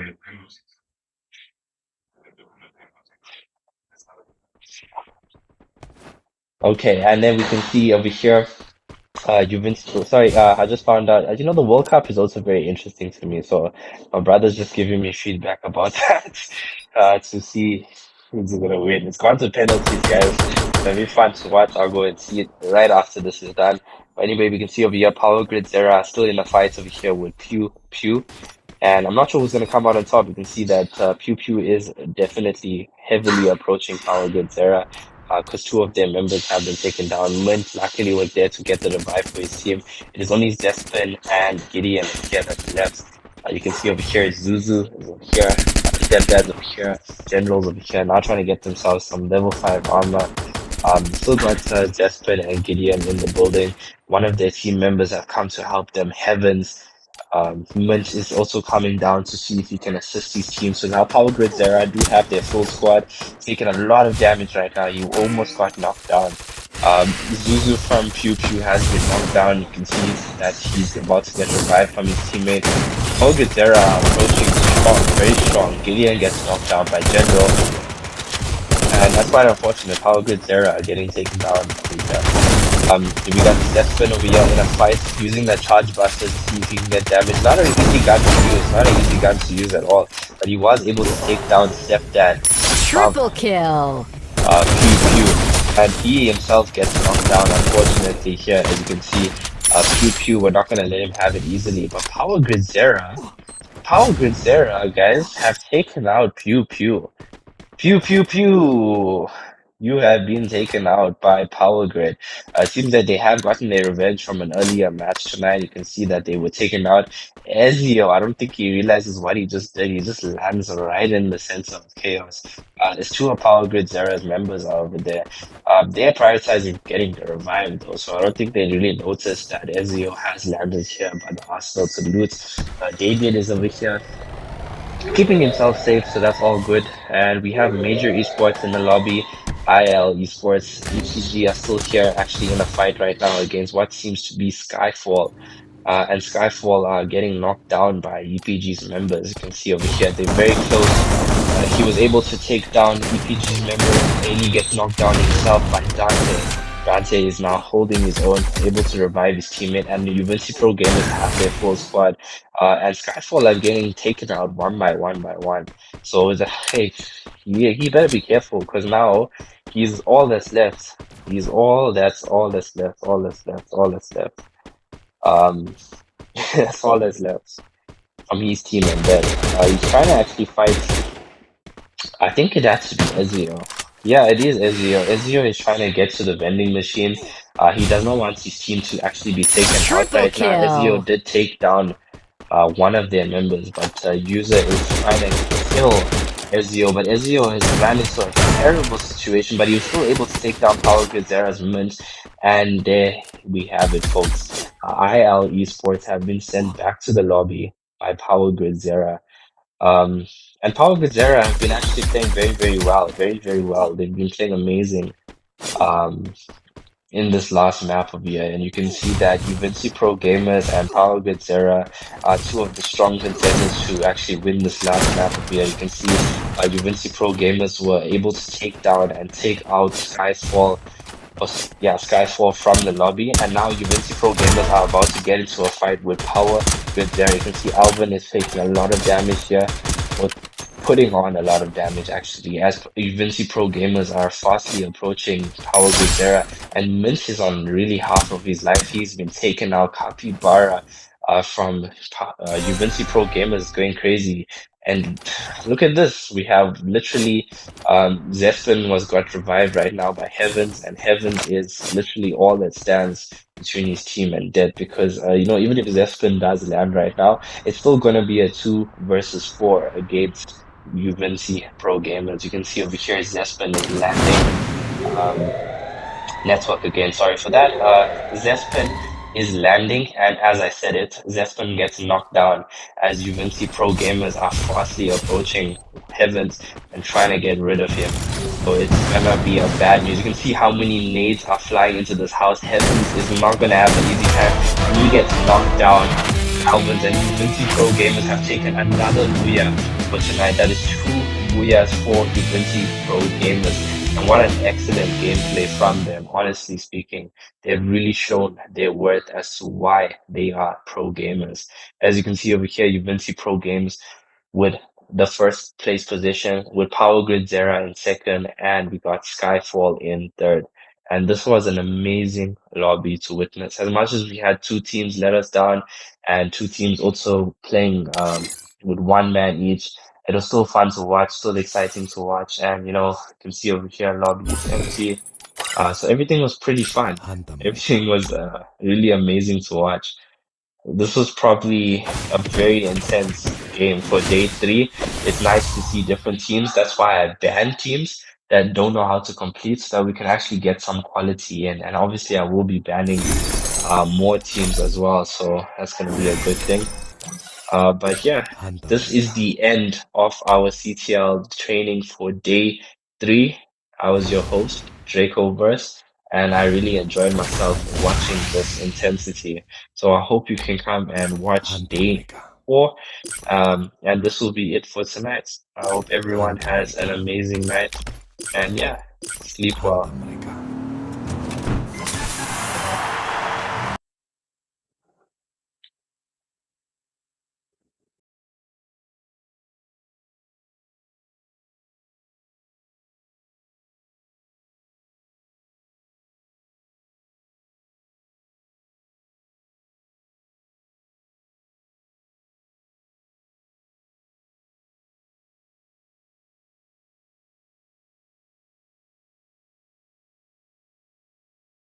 Okay, and then we can see over here, Juventus. Sorry, I just found out. You know, the World Cup is also very interesting to me. So my brother's just giving me feedback about that to see who's gonna win. It's gone to penalties, guys. It's gonna be fun to watch. I'll go and see it right after this is done. But anyway, we can see over here, Power Grid Zera still in the fight over here with Pew Pew. And I'm not sure who's going to come out on top. You can see that Pew Pew is definitely heavily approaching Power Grid Zera because two of their members have been taken down. Mint luckily was there to get the revive for his team. It is only Zespin and Gideon here that's left. You can see over here, Zuzu is over here, Stepdads over here, Generals over here, now trying to get themselves some level 5 armor. Still got Zespin and Gideon in the building. One of their team members have come to help them, Heavens. Mint is also coming down to see if he can assist his team. So now Power Grid Zera do have their full squad, taking a lot of damage right now. You almost got knocked down. Zuzu from Pew Pew has been knocked down. You can see that he's about to get revived from his teammate. Power Grid Zera approaching strong, very strong. Gideon gets knocked down by General. And that's quite unfortunate. Power Grid Zera are getting taken down. We got Deathspin over here in a fight, using that charge buster to see if he can get damage. Not an easy gun to use, not an easy gun to use at all. But he was able to take down Stepdad. Triple kill! Pew Pew. And he himself gets knocked down, unfortunately, here. As you can see, Pew Pew, we're not going to let him have it easily. But Power Grid Zera, guys, have taken out Pew Pew. Pew Pew Pew! You have been taken out by Power Grid. It seems that they have gotten their revenge from an earlier match tonight. You can see that they were taken out. Ezio, I don't think he realizes what he just did. He just lands right in the center of chaos. There's two of Power Grid Zera's members are over there. They're prioritizing getting the revive though, so I don't think they really noticed that Ezio has landed here by the Arsenal to loot. David is over here keeping himself safe, so that's all good. And we have major esports in the lobby. IL esports, EPG are still here, actually in a fight right now against what seems to be Skyfall. And Skyfall are getting knocked down by EPG's members. You can see over here, they're very close. He was able to take down EPG's member, and he gets knocked down himself by Dante. Dante is now holding his own, able to revive his teammate, and the Juventus Pro Gamers have their full squad. And Skyfall are getting taken out one by one by one. So it's a, hey, he better be careful because now he's all that's left. He's all that's left, all that's left, all that's left. Um, that's all that's left from his team and dead. He's trying to actually fight. I think it has to be Ezio. Yeah, it is Ezio. Ezio is trying to get to the vending machine. He does not want his team to actually be taken out Triple right now. Ezio kill. did take down one of their members, but User is trying to kill Ezio, but Ezio has ran into a terrible situation, but he was still able to take down Power Grid Zera's moment, and there we have it, folks. IL Esports have been sent back to the lobby by Power Grid Zera. Um, and Power Grid Zera have been actually playing very, very well, very, very well. They've been playing amazing. Um, in this last map of year, and you can see that Juventus Pro Gamers and Power Grid Zera are two of the strong contenders to actually win this last map of year. You can see Juventus Pro Gamers were able to take down and take out Skyfall from the lobby, and now Juventus Pro Gamers are about to get into a fight with Power Grid Zera. You can see Alvin is taking a lot of damage here, or putting on a lot of damage actually, as Juventus Pro Gamers are fastly approaching Power Grid Zera, and Mint is on really half of his life. He's been taken out. Capybara from Juventus Pro Gamers going crazy. And look at this. We have literally Zespin was got revived right now by Heavens, and Heavens is literally all that stands between his team and death because even if Zespin does land right now, it's still gonna be a 2 versus 4 against Juventus Pro Gamers. You can see over here Zespin is landing. Network again, sorry for that. Zespin is landing, and as I said it, Zespin gets knocked down as Juventus Pro Gamers are fastly approaching Heavens and trying to get rid of him. So it's gonna be a bad news. You can see how many nades are flying into this house. Heavens is not gonna have an easy time, and he gets knocked down. Alvins and Juventus Pro Gamers have taken another Booyah for tonight. That is 2 Booyahs for Juventus Pro Gamers. And what an excellent gameplay from them, honestly speaking. They've really shown their worth as to why they are pro gamers. As you can see over here, Juventus Pro Games with the first place position, with Power Grid Zera in second, and we got Skyfall in third. And this was an amazing lobby to witness. As much as we had two teams let us down, and two teams also playing with one man each, it was still fun to watch, still exciting to watch, and you can see over here lobby is empty. So everything was pretty fun. Everything was really amazing to watch. This was probably a very intense game for day three. It's nice to see different teams. That's why I banned teams that don't know how to complete so that we can actually get some quality in. And obviously I will be banning more teams as well, so that's going to be a good thing. But yeah, this is the end of our CTL training for day three. I was your host, Dracoverse, and I really enjoyed myself watching this intensity. So I hope you can come and watch day four. And this will be it for tonight. I hope everyone has an amazing night. And yeah, sleep well.